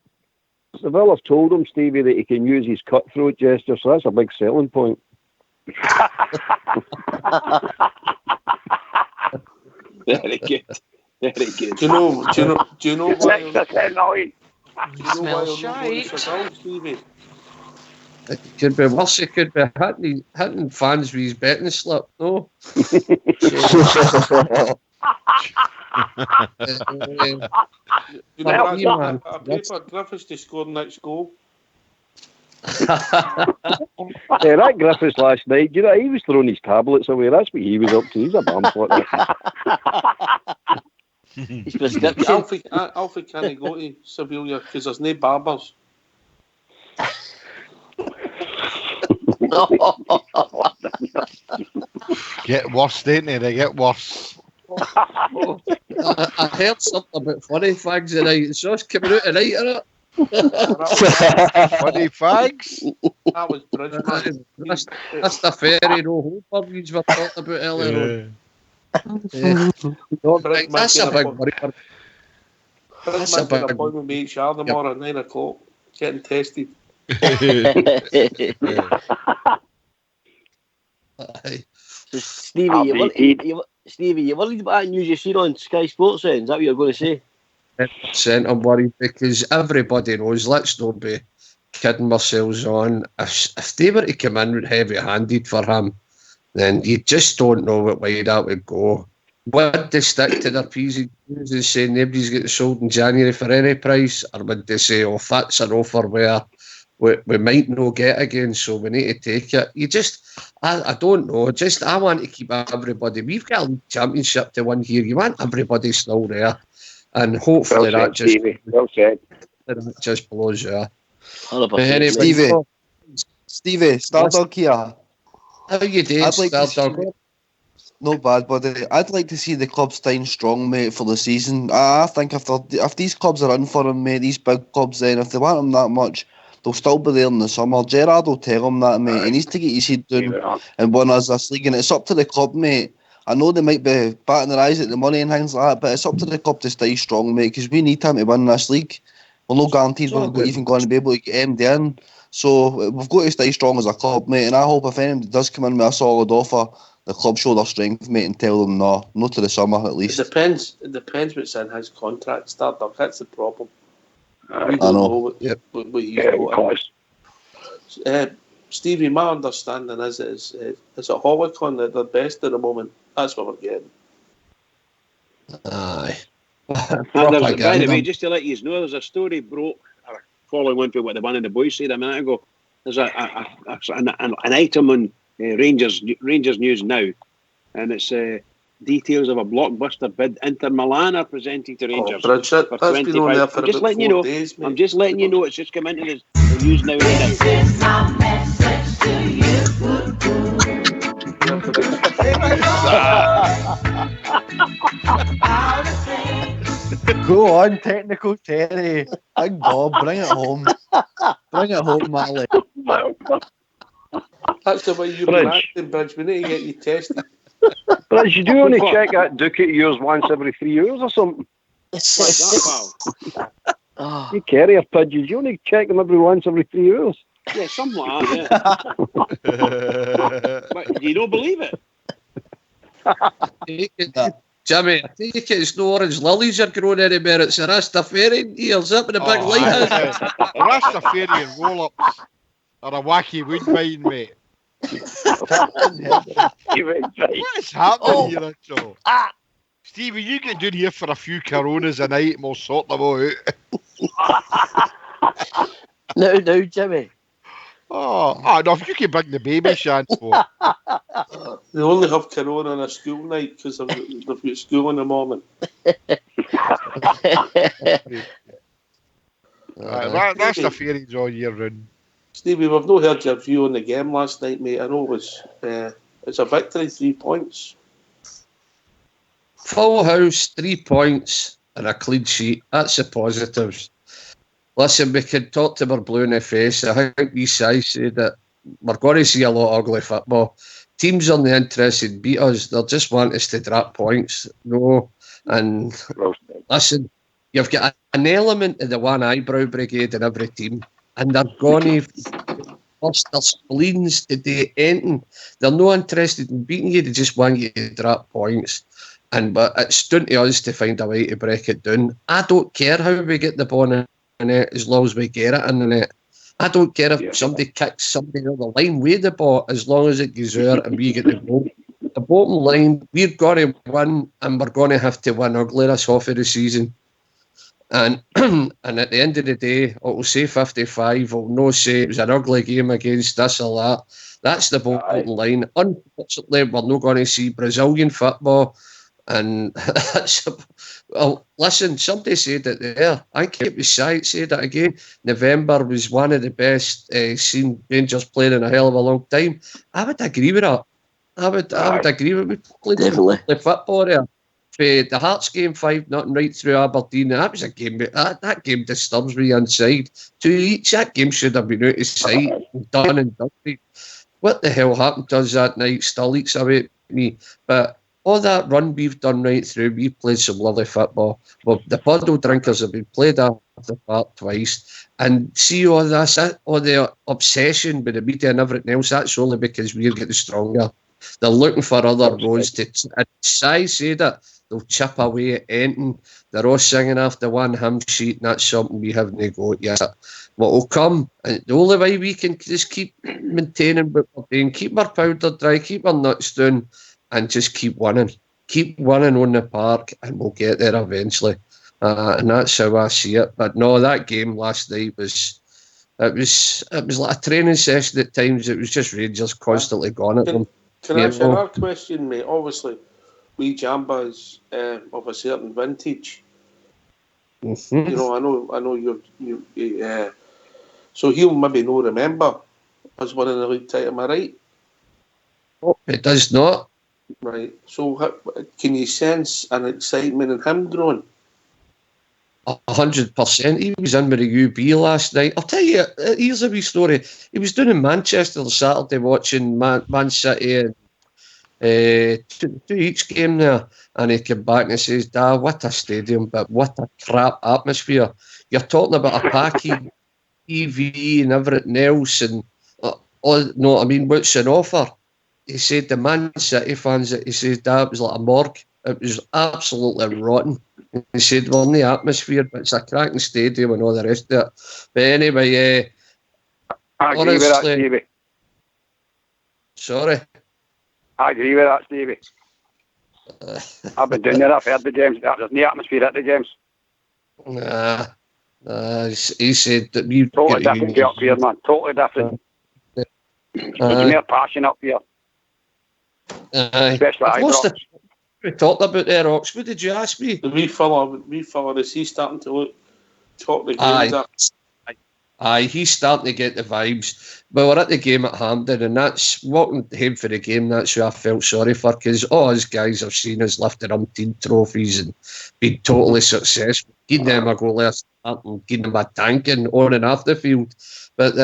Seville have told him, Stevie, that he can use his cutthroat gesture, so that's a big selling point. Very good. Very good. Do you know why? Extra 10 million. Do you know why I'm not going to Seville, Stevie? It could be worse. It could be hitting fans with his betting slip. No. You know, I paper Griffiths to score next goal. Yeah, that Griffiths last night, you know, he was throwing his tablets away. That's what he was up to. He's a bum. His prescription. Alfie can't go to Sevilla because there's no barbers. Get worse, don't they? They get worse. I heard something about funny fags tonight. It's just coming out tonight, isn't it? Funny fags? That was Bridgman. That's the fairy no hope we were talking about earlier on. That's a big worry. That's a big appointment with HR tomorrow at 9 o'clock. Getting tested. So Stevie, you worried about that news you seen on Sky Sports then? Is that what you're going to say? 100% I'm worried because everybody knows, let's not be kidding ourselves on, if they were to come in heavy-handed for him, then you just don't know what way that would go. Would they stick to their P's and Q's and say nobody's getting sold in January for any price, or would they say, oh, that's an offer where we might not get again, so we need to take it? You just, I don't know. Just, I want to keep everybody. We've got a league championship to win here. You want everybody still there, and hopefully well that just just blows you. Anyway, Stevie, Stardog here. How you doing, Stardog? Not bad, buddy. I'd like to see the club staying strong, mate, for the season. I think if these clubs are in for him, mate, these big clubs, then if they want him that much, they'll still be there in the summer. Gerrard will tell him that, mate. He needs to get his head down and win us this league. And it's up to the club, mate. I know they might be batting their eyes at the money and things like that, but it's up to the club to stay strong, mate, because we need him to win this league. We're not guaranteed we're even going to be able to get him in. So we've got to stay strong as a club, mate. And I hope if anybody does come in with a solid offer, the club show their strength, mate, and tell them no, not to the summer at least. It depends what's in his contract, Stardog. That's the problem. We I don't know. know what he's got. Stevie, my understanding is it's a Holicon that they're best at the moment. That's what we're getting. Aye. By the way, just to let you know, there's a story broke, following on from what the one of the boys said a minute ago. There's an item on Rangers News now, and it's details of a blockbuster bid. Inter Milan are presenting to Rangers. Bridget, for that's been on there for just about letting you 4 know. days, mate. I'm just letting you know. It's just come into the news now. This is my message to you. Go on, technical Terry. Big Bob, bring it home. Bring it home, Mally. That's the way you've been acting, Bridge. We need to get you tested. Bridge, you do only check that Ducat of yours once every 3 years or something. You carrier pigeons, you only check them once every 3 years. Yeah, something like that, yeah. But you don't believe it? Jimmy, I think it's no orange lilies you're growing anywhere. It's a Rastafarian ears up in a big lighthouse. Rastafarian roll-ups are a wacky wood mine, mate. What is happening here, Joe? Stevie, you get down here for a few Coronas a night and we'll sort them all out. No, Jimmy. No, if you can bring the baby Shan for. They only have Corona on a school night because they've got school in the morning. That's the fairies all year round. Stevie, we've not heard your view on the game last night, mate. I know it's a victory, 3 points. Full house, 3 points, and a clean sheet. That's the positives. Listen, we can talk to our blue in the face. I think we say that we're going to see a lot of ugly football. Teams aren't interested in beat us. They just want us to drop points. No. And listen, you've got an element of the one eyebrow brigade in every team, and they're going to bust their spleens to do anything. They're not interested in beating you, they just want you to drop points. But it's down to us to find a way to break it down. I don't care how we get the ball in the net as long as we get it in the net. I don't care if somebody kicks somebody on the line with the ball as long as it goes out and we get the goal. The bottom line, we're going to win, and we're going to have to win ugly this half of the season. And and at the end of the day, it'll say 55, it'll no say it was an ugly game against this or that. That's the bottom line. Unfortunately, we're not going to see Brazilian football. And well, listen, somebody said it there. I think it was Sight said it again. November was one of the best seen Rangers playing in a hell of a long time. I would agree with that. I would agree with it. We played football there. The Hearts game 5-0 right through Aberdeen. That was a game. That game disturbs me inside. 2 each. That game should have been out of sight, done and dusted. What the hell happened to us that night still eats away at me. But all that run we've done right through, we've played some lovely football. Well, the puddle drinkers have been played off the park twice. And see all this, all the obsession with the media and everything else, that's only because we're getting stronger. They're looking for other roads to. And Si said that they'll chip away at anything. They're all singing after one hymn sheet, and that's something we haven't got yet. What will come, and the only way we can just keep maintaining what we're doing, keep our powder dry, keep our nuts down, and just keep winning. Keep winning on the park, and we'll get there eventually. And that's how I see it. But no, that game last night was like a training session at times. It was just Rangers constantly going at them. Can I ask you another question, mate? Obviously, we Jamba's of a certain vintage. Mm-hmm. You know, I know you. So he'll maybe not remember us winning the league title. Am I right? Oh, it does not. Right. So can you sense an excitement in him growing? 100%. He was in with the UB last night. I'll tell you, here's a wee story. He was down in Manchester Saturday watching Man City and two each game there, and he came back and he says, "Dad, what a stadium, but what a crap atmosphere. You're talking about a packy TV and everything else, and what's an offer?" He said the Man City fans, he says, "Dad, it was like a morgue. It was absolutely rotten." He said, "Well, in the atmosphere, but it's a cracking stadium and all the rest of it." But anyway, I agree with that, Stevie. Sorry? I agree with that, Stevie. I've been down there, I've heard the games. There's no atmosphere at the games. He said that we totally different up here, man. Totally different. There's more passion up here. Especially Ibrox. We talked about there, Ox. What did you ask me? The wee fella, is he starting to talk the games up? Aye, he's starting to get the vibes. But we're at the game at Hampden, and that's walking home for the game. That's who I felt sorry for, because all us guys have seen us lifted umpteen trophies and been totally successful. Giving them a goal last start and giving them a tanking on and off the field. But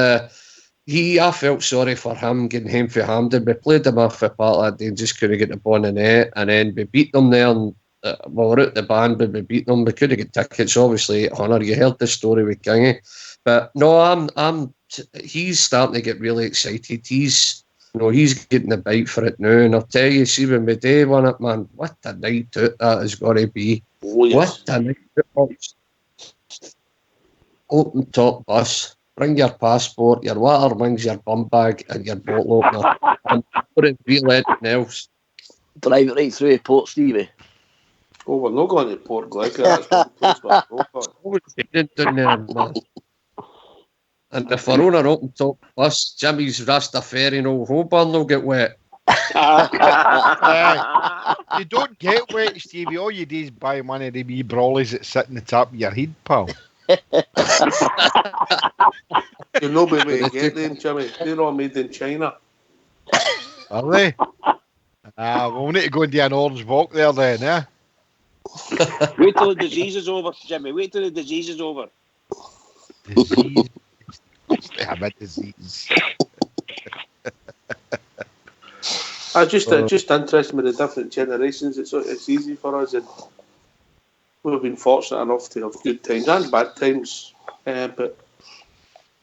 I felt sorry for him getting home for Hampden. We played them off for part of that day and just couldn't get the ball in the net. And then we beat them there. And, we were out the band, but we beat them. We couldn't get tickets, obviously, at Hunter. You heard the story with Kingy. But no, he's starting to get really excited. He's getting the bite for it now. And I'll tell you, see, when we day won it, man, what a night out that is going to be. Oh, yes. What a night out. Open top bus. Bring your passport, your water wings, your bum bag, and your bottle opener. And put it real anything else. Drive it right through Port Stevie. Oh, we're not going to Port Glasgow. That's man. And if we're on an open top bus, Jimmy's Rastafarian old Holborn will get wet. You don't get wet, Stevie. All you do is buy one of the wee brawlies that sit in the top of your head, pal. You're not able to get them, Jimmy. They're all made in China. Are they? We'll need to go and do an orange walk there then, eh? Wait till the disease is over, Jimmy. Wait till the disease is over. Disease. I'm a disease. I just interested in the different generations. It's easy for us, and we've been fortunate enough to have good times and bad times, but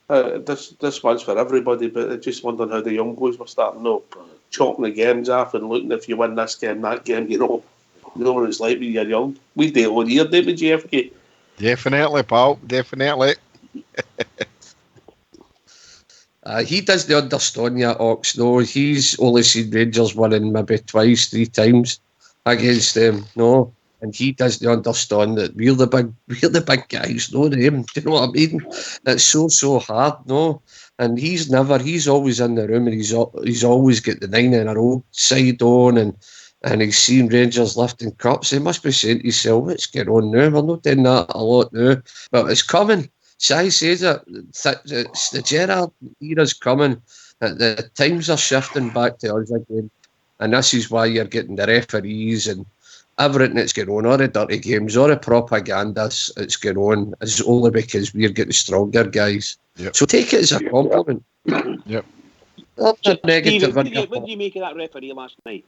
this one's for everybody. But I just wondering how the young boys were starting chopping the games off and looking if you win this game, that game, you know what it's like when you're young. We do it all year, don't we, GFK? Definitely, pal, definitely. He doesn't understand yet, Ox. No, he's only seen Rangers winning maybe twice, 3 times against them. No, and he doesn't understand that we're the big guys. No, them. Do you know what I mean? It's so hard. No, and he's always in the room, and he's always got the 9 in a row side on, and he's seen Rangers lifting cups. He must be saying to himself, "What's going on now? We're not doing that a lot now, but it's coming." Shai says it. It's the Gerrard era's coming. The times are shifting back to us again, and this is why you're getting the referees and everything that's going on. All the dirty games, all the propaganda that's going on is only because we're getting stronger, guys. Yep. So take it as a compliment. Yep. What do you make of that referee last night?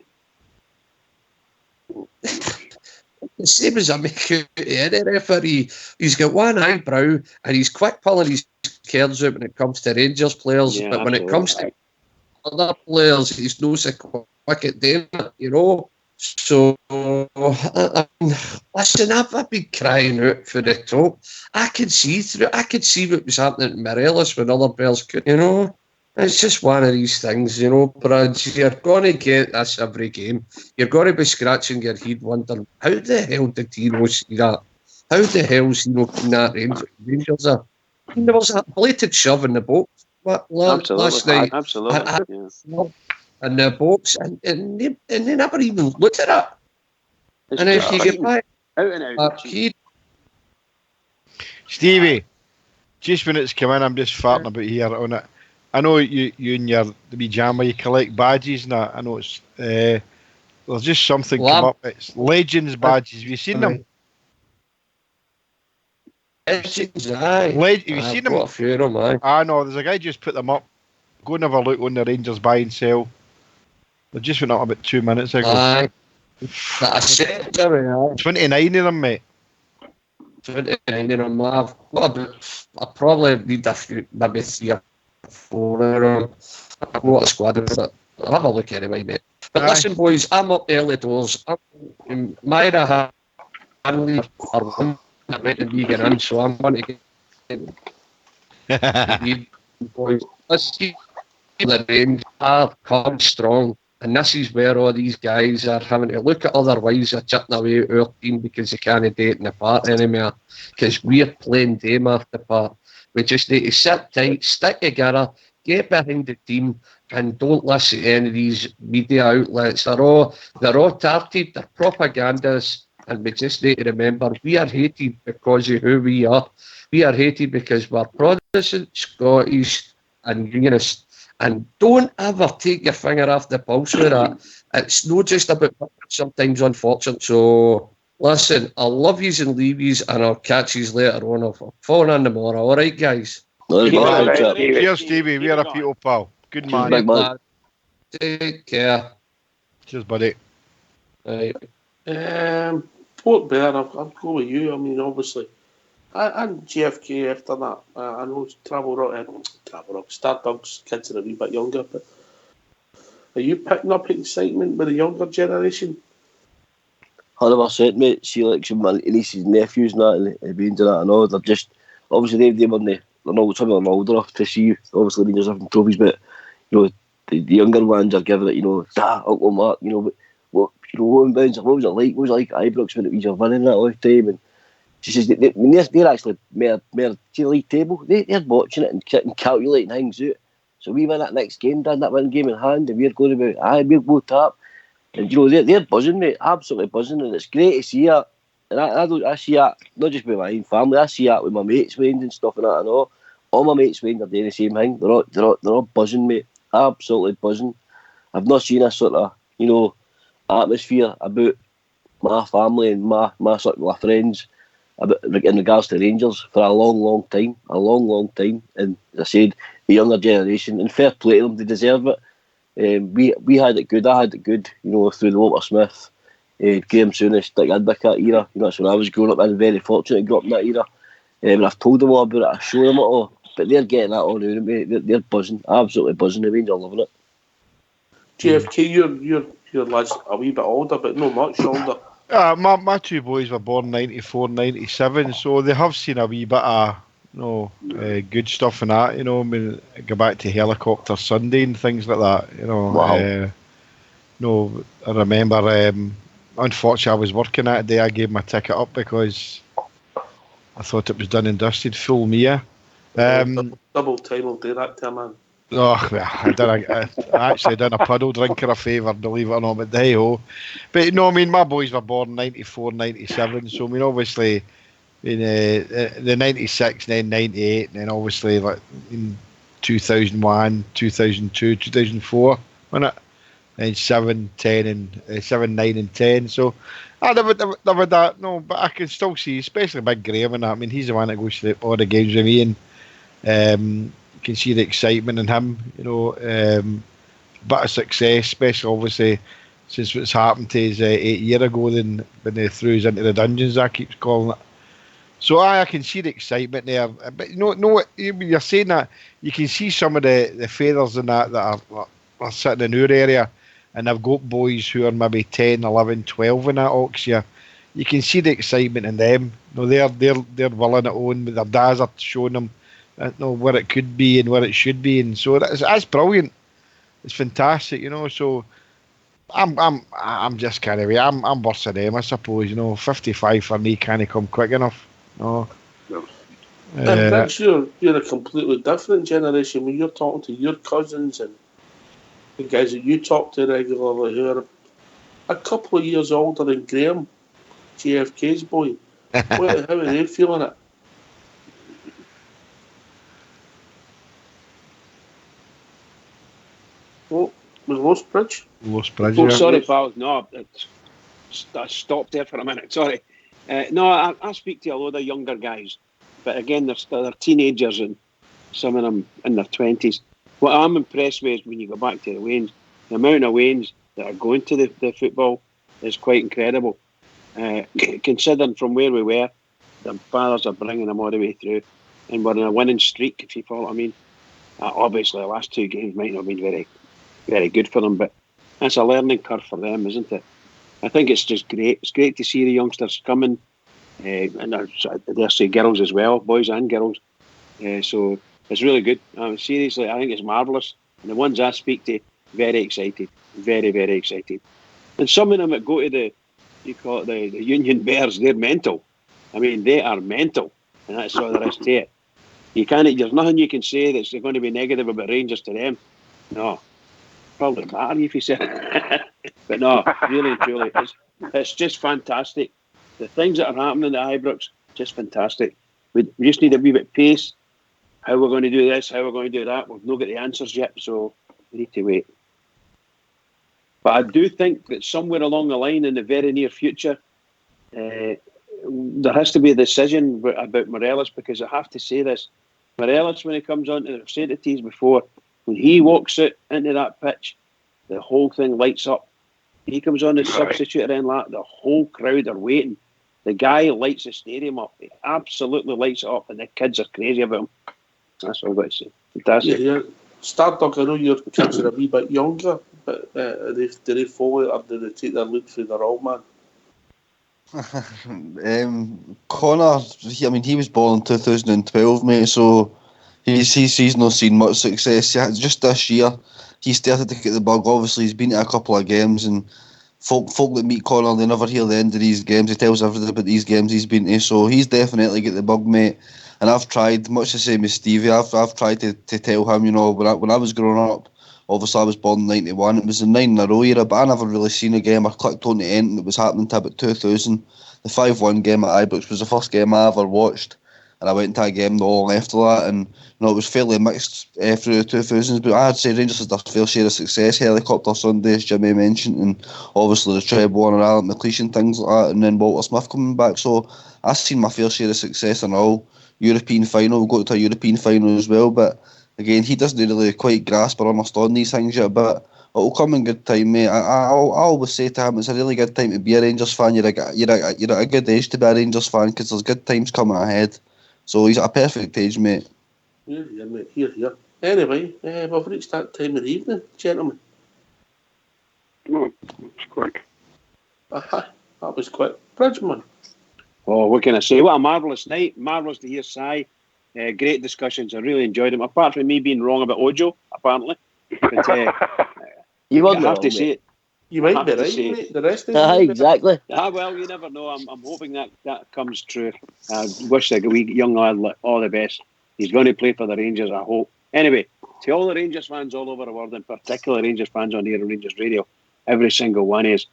The same as I make out any referee. He's got one eyebrow and he's quick pulling his cards out when it comes to Rangers players, but when it comes to other players, he's no so quick at doing it, you know. So, listen, I've been crying out for the top. I could see what was happening at Morelos when other players could, you know. It's just one of these things, you know, Brad. You're going to get this every game. You're going to be scratching your head wondering, how the hell did Tino see that? How the hell's Tino in that Rangers? There was a blatant shove in the box last night. Absolutely. In the box, and they never even looked at it. And if you get back, out and out. Stevie, just when it's come in, I'm just farting about here on it. I know you and the wee jammer, you collect badges and that. I know it's there's just something come up. It's Legends badges. Have you seen them? Legends, aye. Have you seen them? Got a few of them, aye. I know. There's a guy just put them up. Go and have a look on the Rangers buy and sell. They just went up about 2 minutes ago. Aye. That's it. 29 of them, mate. 29 of them. I probably need a few, maybe 3 or 4 of them. I've got a squad of it. I'll have a look anyway, mate. But listen, boys, I'm up early doors. Myra Hanley are one that went to vegan in, so I'm going to get boys. Let's see the range are come strong. And this is where all these guys are having to look at other ways of chipping away at our team because they can't do it in the part anymore. Because we're playing them after part. We just need to sit tight, stick together, get behind the team, and don't listen to any of these media outlets. They're all tarted, they're propagandists, and we just need to remember we are hated because of who we are. We are hated because we're Protestant, Scottish, and Unionist. And don't ever take your finger off the pulse with that. It's not just about sometimes unfortunate. So listen, I'll love yous and leave yous, and I'll catch yous later on. I'll phone on tomorrow. All right, guys. Cheers, Stevie. We're a people, pal. Good man. Big man. Take care. Cheers, buddy. Right. Port Bear, I'll go with you. I mean, obviously. And GFK after that. I know Travel Rock, Stardog's kids are a wee bit younger, but are you picking up excitement with the younger generation? 100%, mate. See, like some of my nieces and nephews and that, and being that and all, they're just obviously they're not some of them are old enough to see obviously Rangers having trophies, but you know the younger ones are giving it, you know, Uncle Mark, you know, what was it like? What was it like at Ibrox when it was your winning that all the time? And she says they're actually more to the league table. They're watching it and calculating things out. So we win that next game, done that one game in hand, and we're going to be we'll go top. And you know they're buzzing, mate, absolutely buzzing, and it's great to see it. And I see that not just with my own family, I see that with my mates' wains and stuff and that. And all my mates' wains are doing the same thing. They're all buzzing, mate, absolutely buzzing. I've not seen a sort of atmosphere about my family and my circle of friends in regards to Rangers for a long time. And as I said, the younger generation, and fair play to them, they deserve it. We had it good. I had it good, you know, through the Walter Smith Graham Souness, Dick Addick, that era. That's when I was growing up. I was very fortunate to grow up in that era. And I've told them all about it, I show them it all. But they're getting that all now, mate. They're buzzing, absolutely buzzing. The Rangers are loving it. JFK, your lad's a wee bit older, but not much older. My two boys were born 94, 97, so they have seen a wee bit of good stuff in that. I mean, go back to Helicopter Sunday and things like that. Wow. I remember. Unfortunately, I was working that day. I gave my ticket up because I thought it was done and dusted. Full Mia. Double time will do that to a man. I actually done a puddle drinker a favour, believe it or not, but hey ho. But I mean, my boys were born 94, 97, so I mean, obviously, in the 96, then 98, and then obviously like in 2001, 2002, 2004, wasn't it? And 7, 9 and 10. So I never that, no, but I can still see, especially Big Graham and that. I mean, he's the one that goes to all the games with me, and you can see the excitement in him, bit of success, especially obviously since what's happened to us 8 years ago, then when they threw us into the dungeons, I keep calling it. So I can see the excitement there, but you're saying that you can see some of the feathers in that are sitting in our area, and I've got boys who are maybe 10, 11, 12 in that Ox year. You can see the excitement in them. They're willing it on, but their dads are showing them where it could be and where it should be, and so that's brilliant. It's fantastic, So I'm just carried away. I'm worse than them, I suppose. 55 for me can't come quick enough. No. But you're a completely different generation. When you're talking to your cousins and the guys that you talk to regularly, who are a couple of years older than Graham, JFK's boy, how are they feeling it? Oh, was Lost Bridge? Oh, sorry, pal. No, I stopped there for a minute. Sorry. No, I speak to a load of younger guys, but again, they're teenagers and some of them in their 20s. What I'm impressed with is when you go back to the Waynes, the amount of Waynes that are going to the football is quite incredible. Considering from where we were, their fathers are bringing them all the way through, and we're in a winning streak, if you follow what I mean. Obviously, the last 2 games might not have been very, very good for them, but that's a learning curve for them, isn't it? I think it's just great. It's great to see the youngsters coming, and I dare say girls as well, boys and girls. So it's really good. Seriously, I think it's marvellous. And the ones I speak to, very excited, very, very excited. And some of them that go to the Union Bears, they're mental. I mean, they are mental, and that's all there is to it. There's nothing you can say that's going to be negative about Rangers to them. No, probably matter if you say it. But no, really, truly, it's just fantastic. The things that are happening at Ibrox, just fantastic. We just need a wee bit of pace. How we're going to do this, how we're going to do that. We've not got the answers yet, so we need to wait. But I do think that somewhere along the line in the very near future, there has to be a decision about Morelos, because I have to say this. Morelos, when he comes on, and I've said it to you before, when he walks out into that pitch, the whole thing lights up. He comes on as substitute and the whole crowd are waiting. The guy lights the stadium up. He absolutely lights it up, and the kids are crazy about him. That's all I've got to say. Fantastic. Yeah. Stardog, I know your kids are a wee bit younger, but do they follow it, or do they take their lead through their old man? Connor, he was born in 2012, mate, so he's not seen much success. Just this year, he started to get the bug. Obviously, he's been to a couple of games, and folk that meet Connor, they never hear the end of these games. He tells everything about these games he's been to, so he's definitely get the bug, mate. And I've tried, much the same as Stevie, I've tried to tell him, when I was growing up, obviously I was born in 91, it was a 9 in a row era, but I never really seen a game. I clicked on the end, it was happening to about 2000. The 5-1 game at Ibrox was the first game I ever watched, and I went to a game not long after that, and it was fairly mixed through the 2000s, but I'd say Rangers had their fair share of success. Helicopter Sunday, as Jimmy mentioned, and obviously the treble and Alan McLeish and things like that, and then Walter Smith coming back, so I've seen my fair share of success in all. European final, we'll go to a European final as well, but again, he doesn't really quite grasp or understand these things yet, but It'll come in good time, mate. I always say to him, it's a really good time to be a Rangers fan. You're at a good age to be a Rangers fan because there's good times coming ahead. So he's at a perfect age, mate. Here, mate. Here. Anyway, we've reached that time of the evening, gentlemen. Oh, it's quick. That was quick. Bridgman. Oh, what can I say? What a marvellous night. Marvellous to hear Si. Great discussions. I really enjoyed them. Apart from me being wrong about Ojo, apparently. But, you I have to say it. You might be right, mate. The rest of exactly. Well, you never know. I'm hoping that comes true. I wish the wee young lad all the best. He's going to play for the Rangers, I hope. Anyway, to all the Rangers fans all over the world, and particularly Rangers fans on here on Rangers Radio, every single one is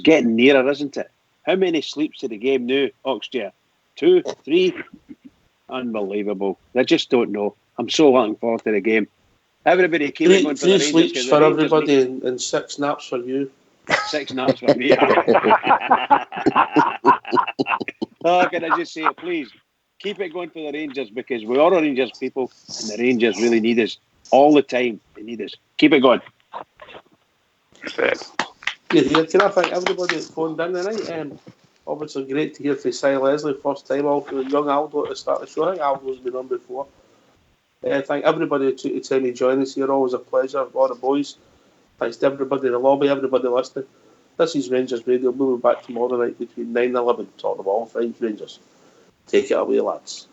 getting nearer, isn't it? How many sleeps to the game now, Oxdear? 2, 3? Unbelievable. I just don't know. I'm so looking forward to the game. Everybody keep it going for the Rangers. 3 sleeps for everybody and 6 naps for you. 6 naps for me. Oh, can I just say it, please? Keep it going for the Rangers because we are Rangers people and the Rangers really need us all the time. They need us. Keep it going. Yeah, can I thank everybody that phoned in tonight? Obviously great to hear from Si Leslie, first time, also young Aldo at the start of the show. I think Aldo's been on before. Thank everybody who took the time to join us here. Always a pleasure. All the boys. Thanks to everybody in the lobby, everybody listening. This is Rangers Radio. We'll be back tomorrow night between 9 and 11 talking about all things Rangers. Take it away, lads.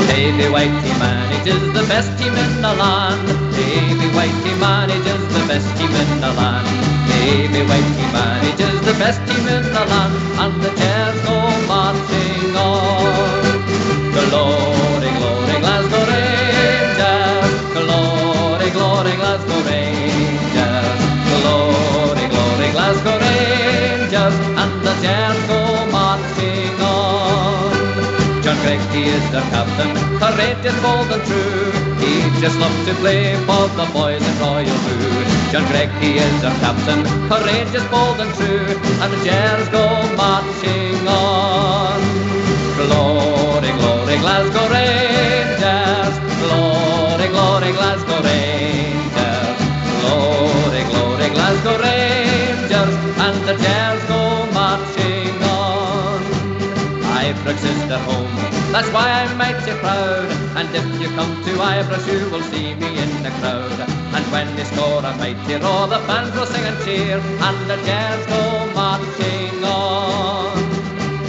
Davy Whitey manages the best team in the land. Davy Whitey manages the best team in the land. Davy Whitey manages the best team in the land. And the Jers go marching on. Glory, glory, Glasgow Rangers. Glory, glory, Glasgow Rangers. Glory, glory, Glasgow Rangers. And the Jers go marching on. John Gregg, he is their captain, courageous, bold and true. He just loves to play for the boys in Royal Blue. John Gregg, he is their captain, courageous, bold and true. And the Jers go marching on. Glory, glory, Glasgow Rangers. Glory, glory, Glasgow Rangers. Glory, glory, Glasgow Rangers. And the Jers go marching on. Ibrox is their home, that's why I'm mighty proud. And if you come to Ibrox you will see me in the crowd. And when they score a mighty roar, the fans will sing and cheer. And the Jers go marching on.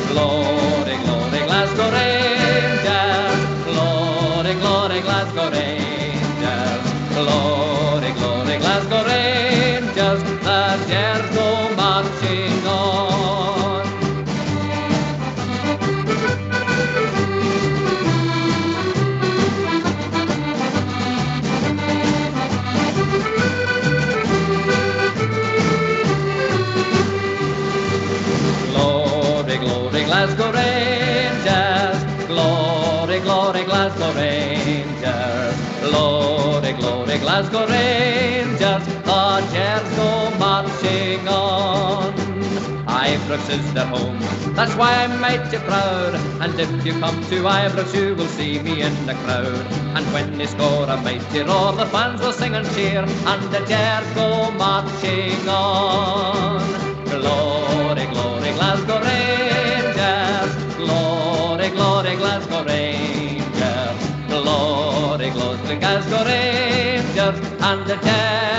Glory, glory, Glasgow Rangers. Glory, glory, Glasgow Rangers. Glory, glory, Glasgow Rangers. The Jers go marching on. Glory, glory, Glasgow Rangers. Glory, glory, Glasgow Rangers. Glory, glory, Glasgow Rangers. The Jers go marching on. Ibrox is their home, that's why I'm mighty proud. And if you come to Ibrox you will see me in the crowd. And when they score a mighty roar, the fans will sing and cheer. And the Jers go marching on. Glory, glory, Glasgow Rangers. Glory, glory, Glasgow Rangers. Glory, glory, Glasgow Rangers. And the Jers